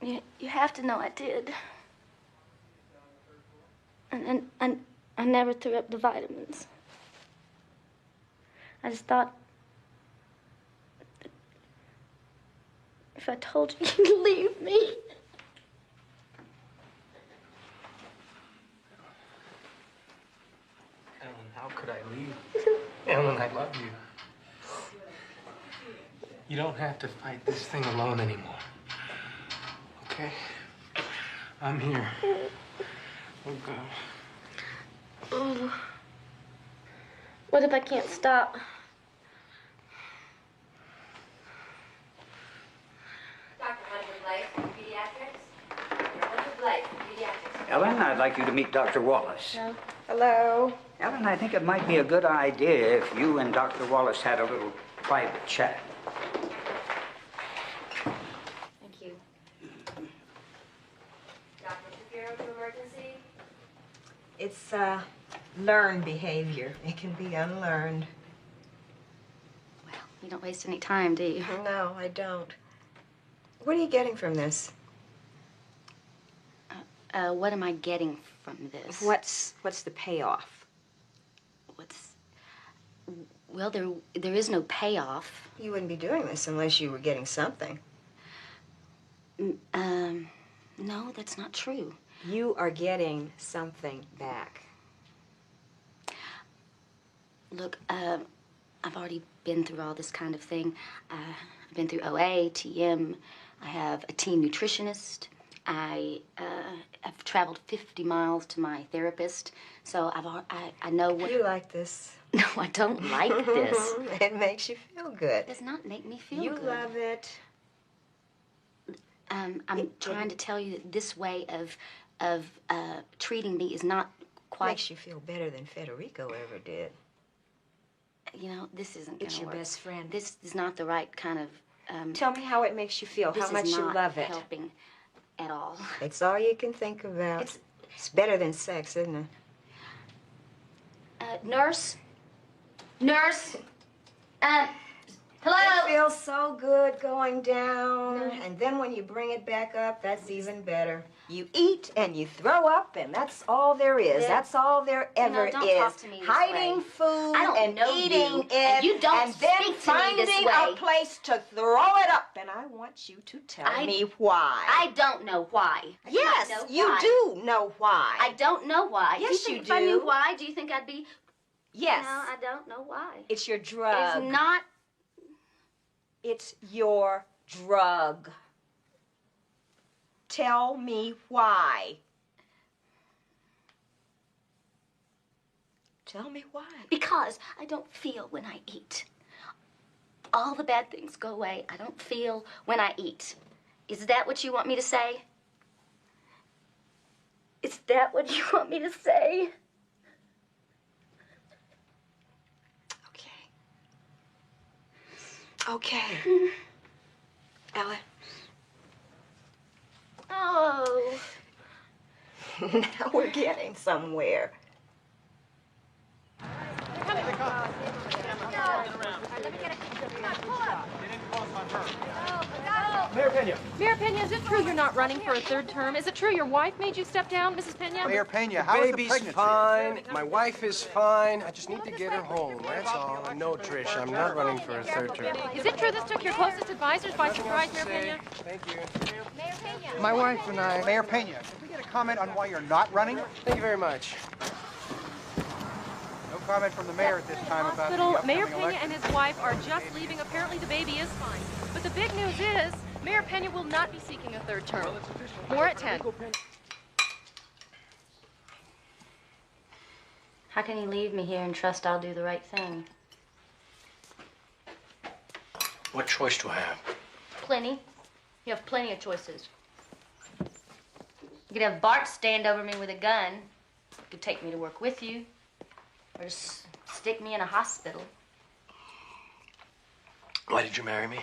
You have to know I did. And I never threw up the vitamins. I just thought, if I told you, you'd leave me. Ellen, how could I leave? Ellen, I love you. You don't have to fight this thing alone anymore. Okay? I'm here. Oh, God. Oh. What if I can't stop? Dr. Hunter Blake, pediatrics. Hunter Blake, pediatrics. Ellen, I'd like you to meet Dr. Wallace. No. Hello. Ellen, I think it might be a good idea if you and Dr. Wallace had a little private chat. Thank you. Dr. Shapiro to emergency. It's learned behavior. It can be unlearned. You don't waste any time, do you? No, I don't. What are you getting from this? What am I getting from this? What's the payoff? Well, there is no payoff. You wouldn't be doing this unless you were getting something. No, that's not true. You are getting something back. Look, I've already been through all this kind of thing. I've been through OA, TM. I have a teen nutritionist. I've traveled 50 miles to my therapist, so I know what... You like this. No, I don't like this. It makes you feel good. It does not make me feel you good. You love it. I'm trying to tell you that this way of treating me is not quite... Makes you feel better than Federico ever did. You know, this isn't gonna It's your work. best friend. This is not the right kind of... Tell me how it makes you feel, how much you love it. This is not helping at all. It's all you can think about. It's better than sex, isn't it? Nurse? Nurse? Hello? It feels so good going down, and then when you bring it back up, that's even better. You eat and you throw up, and that's all there is. Yeah. That's all there ever is. Don't talk to me this Hiding way. food I don't and know eating you, it, and you don't and then speak to me finding this way. a place to throw it up. And I want you to tell me why. I don't know why. I Yes, don't know you why. do know why. I don't know why. Yes, do you you think if I knew do. why, do you think I'd be... Yes. No, I don't know why. It's your drug. It's not... It's your drug. Tell me why. Tell me why. Because I don't feel when I eat. All the bad things go away. I don't feel when I eat. Is that what you want me to say? Is that what you want me to say? Okay. Ellen. Oh. Now we're getting somewhere. Mayor Pena. Mayor Pena, is it true you're not running for a third term? Is it true your wife made you step down, Mrs. Pena? Mayor Pena, The how is the baby's pregnancy? fine. My wife is fine. I just need to get her home. That's all. And no, Trish, I'm not running for a third term. Is it true this took your closest advisors by surprise, Mayor Pena? Thank you. Mayor Pena. My wife and I... Mayor Pena, can we get a comment on why you're not running? Thank you very much. No comment from the mayor at this time about the Hospital, upcoming Mayor Pena election. and his wife are just leaving. Apparently the baby is fine. But the big news is, Mayor Pena will not be seeking a third term. More at 10. How can you leave me here and trust I'll do the right thing? What choice do I have? Plenty. You have plenty of choices. You could have Bart stand over me with a gun. You could take me to work with you. Or just stick me in a hospital. Why did you marry me?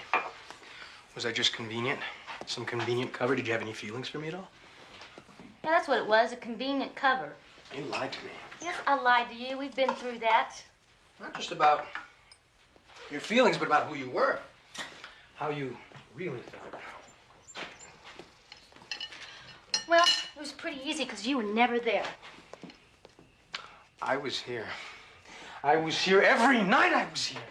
Was that just convenient? Some convenient cover? Did you have any feelings for me at all? Yeah, that's what it was, a convenient cover. You lied to me. Yes, I lied to you. We've been through that. Not just about your feelings, but about who you were. How you really felt. Well, it was pretty easy because you were never there. I was here. I was here every night I was here.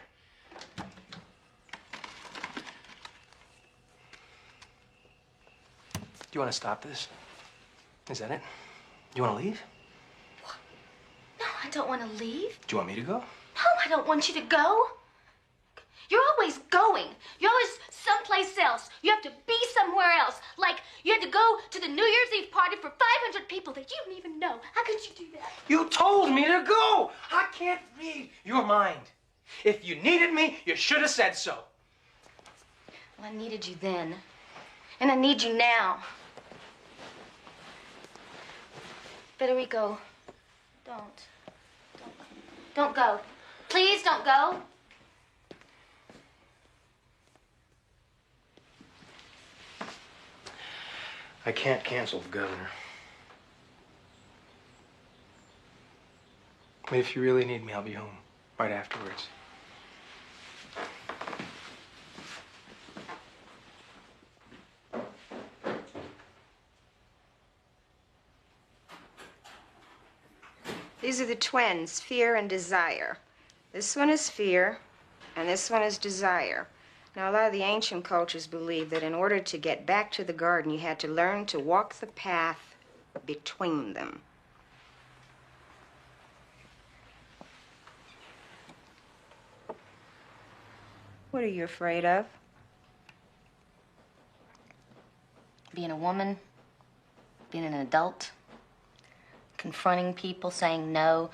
Do you want to stop this? Is that it? You want to leave? No, I don't want to leave. Do you want me to go? No, I don't want you to go. You're always going. You're always someplace else. You have to be somewhere else. Like you had to go to the New Year's Eve party for 500 people that you don't even know. How could you do that? You told me to go. I can't read your mind. If you needed me, you should have said so. Well, I needed you then. And I need you now. Federico, don't go. Please don't go. I can't cancel the governor. But if you really need me, I'll be home right afterwards. These are the twins, fear and desire. This one is fear, and this one is desire. Now, a lot of the ancient cultures believed that in order to get back to the garden, you had to learn to walk the path between them. What are you afraid of? Being a woman, being an adult, confronting people, saying no.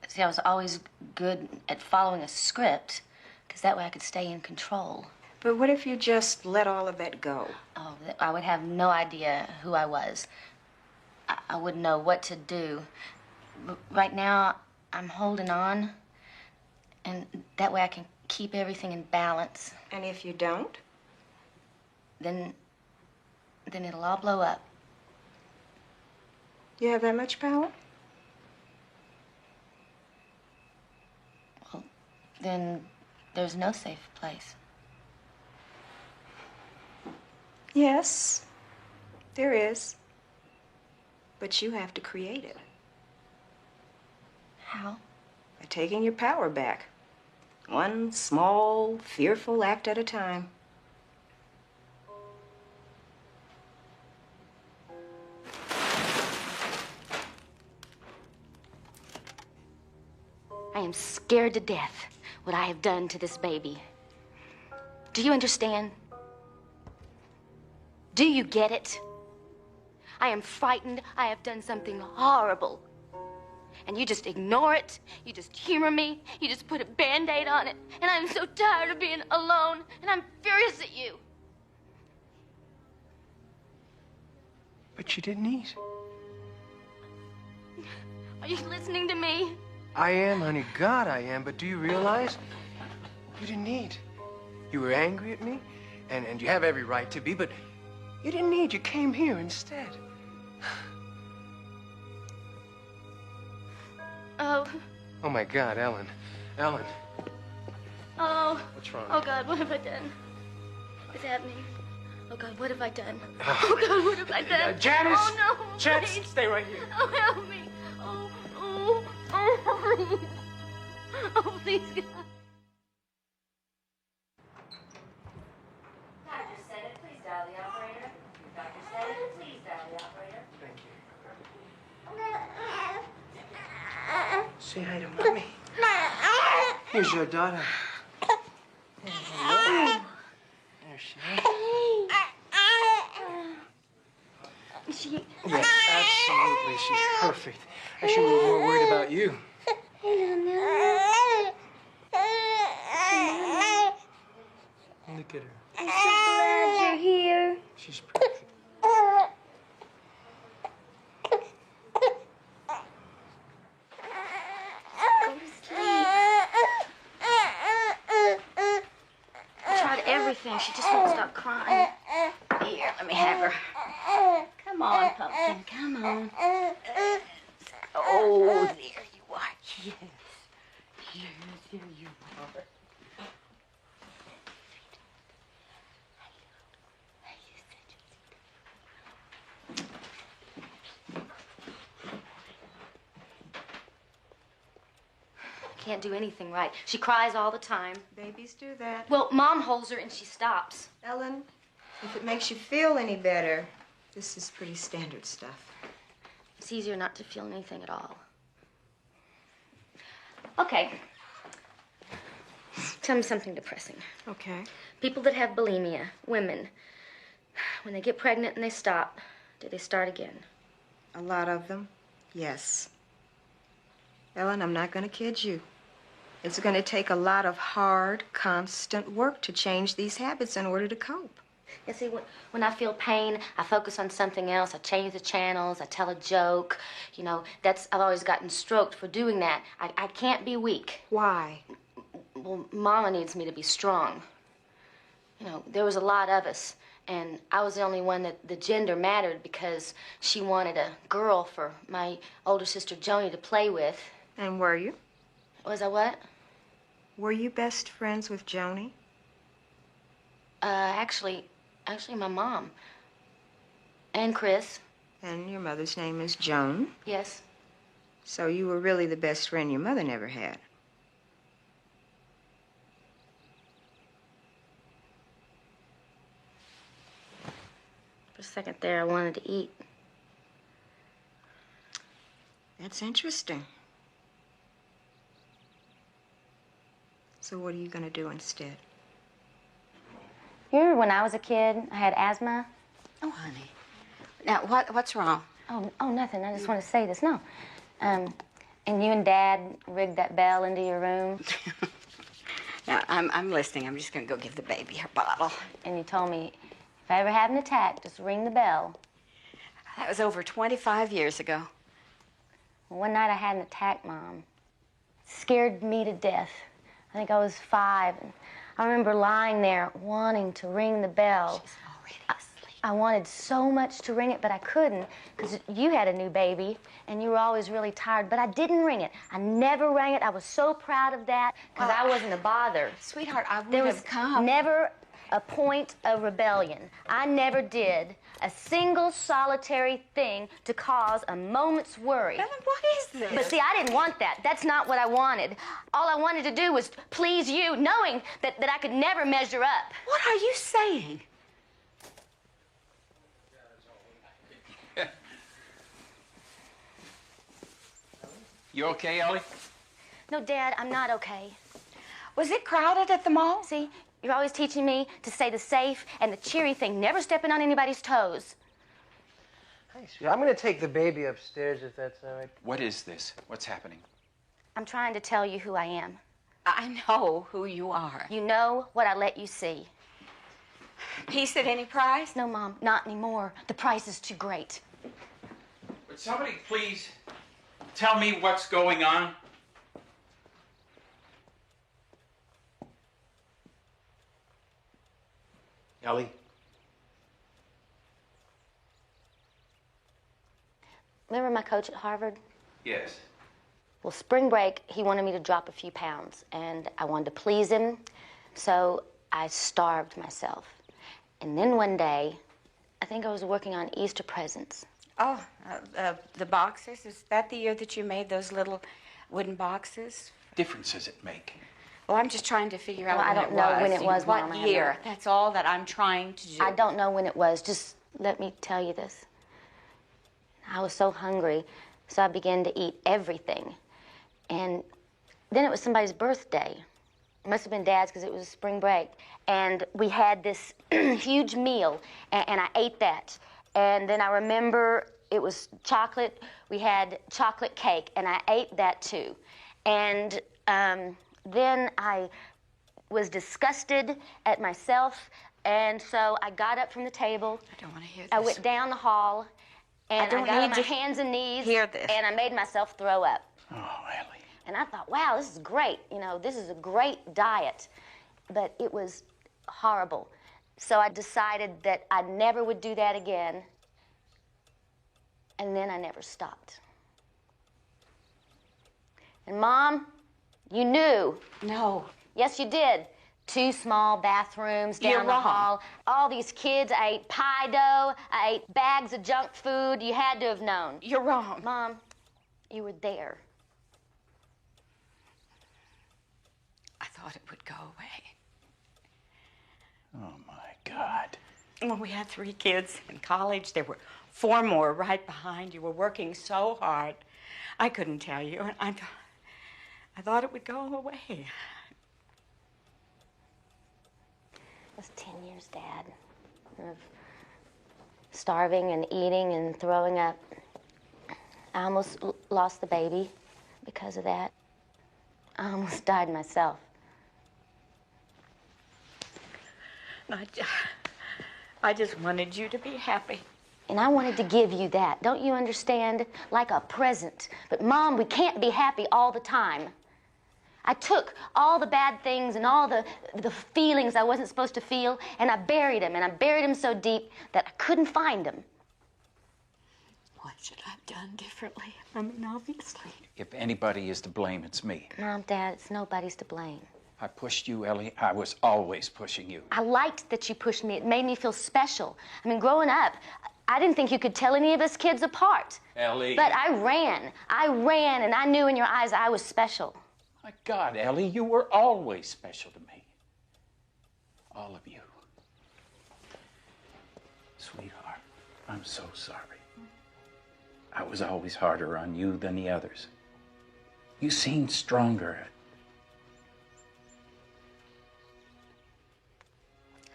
See, I was always good at following a script, because that way I could stay in control. But what if you just let all of that go? Oh, I would have no idea who I was. I wouldn't know what to do. But right now, I'm holding on, and that way I can keep everything in balance. And if you don't? Then it'll all blow up. You have that much power? Well, then there's no safe place. Yes, there is. But you have to create it. How? By taking your power back. One small, fearful act at a time. I am scared to death what I have done to this baby. Do you understand? Do you get it? I am frightened. I have done something horrible. And you just ignore it. You just humor me. You just put a Band-Aid on it. And I'm so tired of being alone. And I'm furious at you. But you didn't eat. Are you listening to me? I am, honey. God, I am. But do you realize? You didn't eat. You were angry at me, and you have every right to be, but you didn't eat. You came here instead. Oh. Oh, my God, Ellen. Ellen. Oh. What's wrong? Oh, God, what have I done? What's happening? Oh, God, what have I done? Oh, God, what have I done? Janice! Oh, no. Janice, Please. stay right here. Oh, help me. Oh, please. Oh, please, God. Dr. Sennett, please dial the operator. Dr. Sennett, please dial the operator. Thank you. Say hi to Mommy. Here's your daughter. Hello. There she is. Yes, absolutely. She's perfect. I should be more worried about you. Look at her. I'm so glad you're here. She's perfect. Tried everything. She just won't stop crying. Here, let me have her. Come on, Pumpkin. Come on. Oh, there you are. Yes. Yes, there you are. Can't do anything right. She cries all the time. Babies do that. Well, Mom holds her and she stops. Ellen, if it makes you feel any better, this is pretty standard stuff. It's easier not to feel anything at all. Okay. Tell me something depressing. Okay. People that have bulimia, women, when they get pregnant and they stop, do they start again? A lot of them, yes. Ellen, I'm not going to kid you. It's going to take a lot of hard, constant work to change these habits in order to cope. You see, when I feel pain, I focus on something else. I change the channels. I tell a joke. You know, I've always gotten stroked for doing that. I can't be weak. Why? Well, Mama needs me to be strong. You know, there was a lot of us, and I was the only one that the gender mattered because she wanted a girl for my older sister Joni to play with. And were you? Was I what? Were you best friends with Joni? Actually, my mom. And Chris. And your mother's name is Joan? Yes. So you were really the best friend your mother never had. For a second there, I wanted to eat. That's interesting. So what are you gonna do instead? You remember when I was a kid, I had asthma? Oh, honey. Now, what's wrong? Oh, nothing. I just want to say this. No. And you and Dad rigged that bell into your room. Now, I'm listening. I'm just gonna go give the baby her bottle. And you told me, if I ever have an attack, just ring the bell. That was over 25 years ago. Well, one night I had an attack, Mom. It scared me to death. I think I was 5. And I remember lying there wanting to ring the bell. She's already asleep. I wanted so much to ring it, but I couldn't, because you had a new baby, and you were always really tired, but I didn't ring it. I never rang it. I was so proud of that, because I wasn't a bother. Sweetheart, I would There have was come. never a point of rebellion. I never did a single solitary thing to cause a moment's worry. Ellen, what is this? But see, I didn't want that. That's not what I wanted. All I wanted to do was please you, knowing that I could never measure up. What are you saying? You okay, Ellie? No, Dad, I'm not okay. Was it crowded at the mall? See, you're always teaching me to say the safe and the cheery thing, never stepping on anybody's toes. Hey, sweetie, I'm gonna take the baby upstairs if that's all right. What is this? What's happening? I'm trying to tell you who I am. I know who you are. You know what I let you see. Peace at any price? No, Mom, not anymore. The price is too great. Would somebody please tell me what's going on? Ellie? Remember my coach at Harvard? Yes. Well, spring break, he wanted me to drop a few pounds, and I wanted to please him, so I starved myself. And then one day, I think I was working on Easter presents. Oh, the boxes? Is that the year that you made those little wooden boxes? Difference does it make? Well, I'm just trying to figure out Well, I when don't it know was. when it was, What Mom. I have year? no- That's all that I'm trying to do. I don't know when it was. Just let me tell you this. I was so hungry, so I began to eat everything. And then it was somebody's birthday. It must have been Dad's because it was spring break. And we had this huge meal, and I ate that. And then I remember it was chocolate. We had chocolate cake, and I ate that too. And then I was disgusted at myself, and so I got up from the table. I don't want to hear this. I went down the hall, and I don't got on need my to hands and knees, hear this. and I made myself throw up. Oh, Ellie. And I thought, wow, this is great. You know, this is a great diet. But it was horrible. So I decided that I never would do that again. And then I never stopped. And Mom, you knew. No. Yes, you did. 2 small bathrooms down You're the wrong. hall. All these kids, I ate pie dough. I ate bags of junk food. You had to have known. You're wrong. Mom, you were there. I thought it would go away. Oh, my God. Well, we had 3 kids in college. There were 4 more right behind. You were working so hard. I couldn't tell you. And I thought it would go away. It was 10 years, Dad, of starving and eating and throwing up. I almost lost the baby because of that. I almost died myself. I just wanted you to be happy. And I wanted to give you that. Don't you understand? Like a present. But, Mom, we can't be happy all the time. I took all the bad things and all the feelings I wasn't supposed to feel, and I buried them, and I buried them so deep that I couldn't find them. What should I have done differently? I mean, obviously. If anybody is to blame, it's me. Mom, Dad, it's nobody's to blame. I pushed you, Ellie. I was always pushing you. I liked that you pushed me. It made me feel special. I mean, growing up, I didn't think you could tell any of us kids apart. Ellie. But I ran, and I knew in your eyes I was special. My God, Ellie, you were always special to me. All of you. Sweetheart, I'm so sorry. I was always harder on you than the others. You seemed stronger.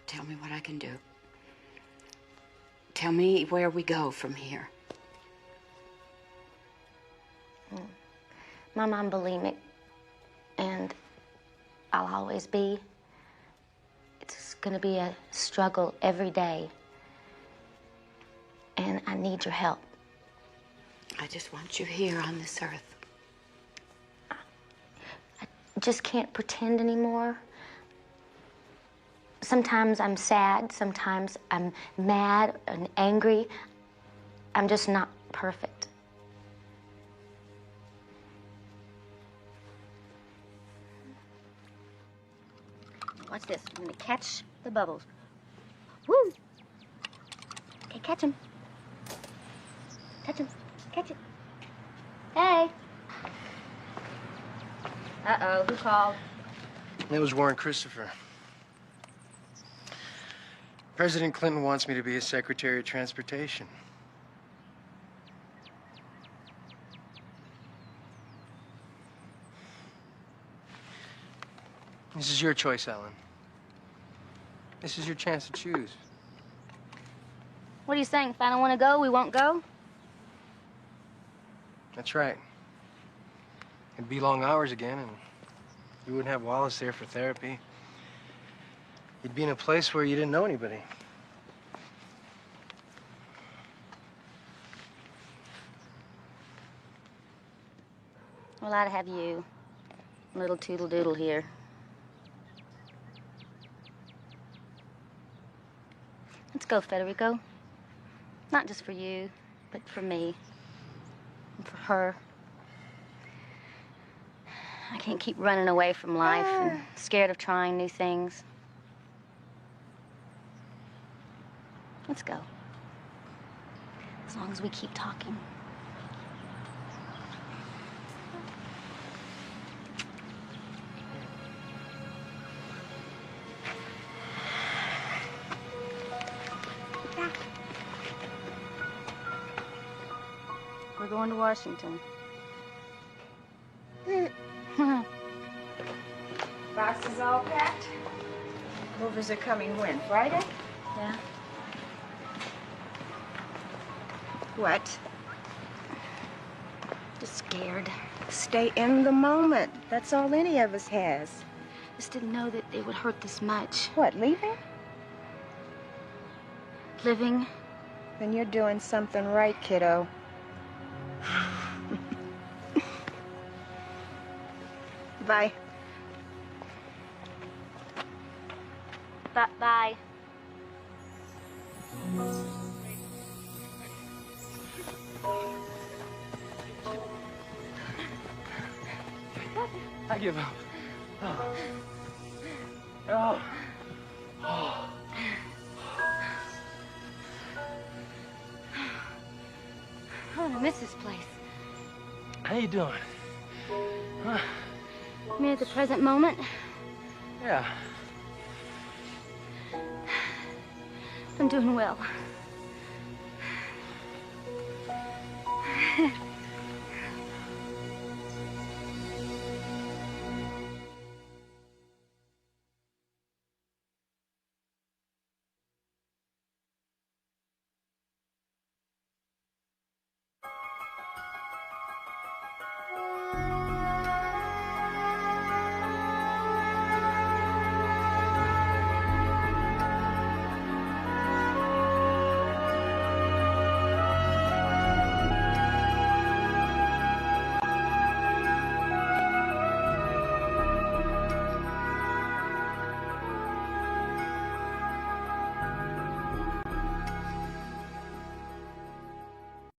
Tell me what I can do. Tell me where we go from here. Mom, I'm bulimic, and I'll always be. It's gonna be a struggle every day, and I need your help. I just want you here on this earth. I just can't pretend anymore. Sometimes I'm sad, sometimes I'm mad and angry. I'm just not perfect. Watch this. I'm gonna catch the bubbles. Woo! Okay, catch him. Catch him. Catch it. Hey. Uh-oh, who called? It was Warren Christopher. President Clinton wants me to be his Secretary of Transportation. This is your choice, Ellen. This is your chance to choose. What are you saying? If I don't want to go, we won't go? That's right. It'd be long hours again, and you wouldn't have Wallace there for therapy. You'd be in a place where you didn't know anybody. Well, I'd have you. Little toodle doodle here. Let's go, Federico. Not just for you, but for me. And for her. I can't keep running away from life and scared of trying new things. Let's go. As long as we keep talking. We're going to Washington. Box is all packed? Movers are coming when? Friday? Yeah. What? Just scared. Stay in the moment. That's all any of us has. Just didn't know that it would hurt this much. What, leaving? Living. Then you're doing something right, kiddo. Bye. Bye. I give up. Oh. Oh. Oh. I'm gonna miss this place. How you doing? Huh? I mean, at the present moment, Yeah. I'm doing well.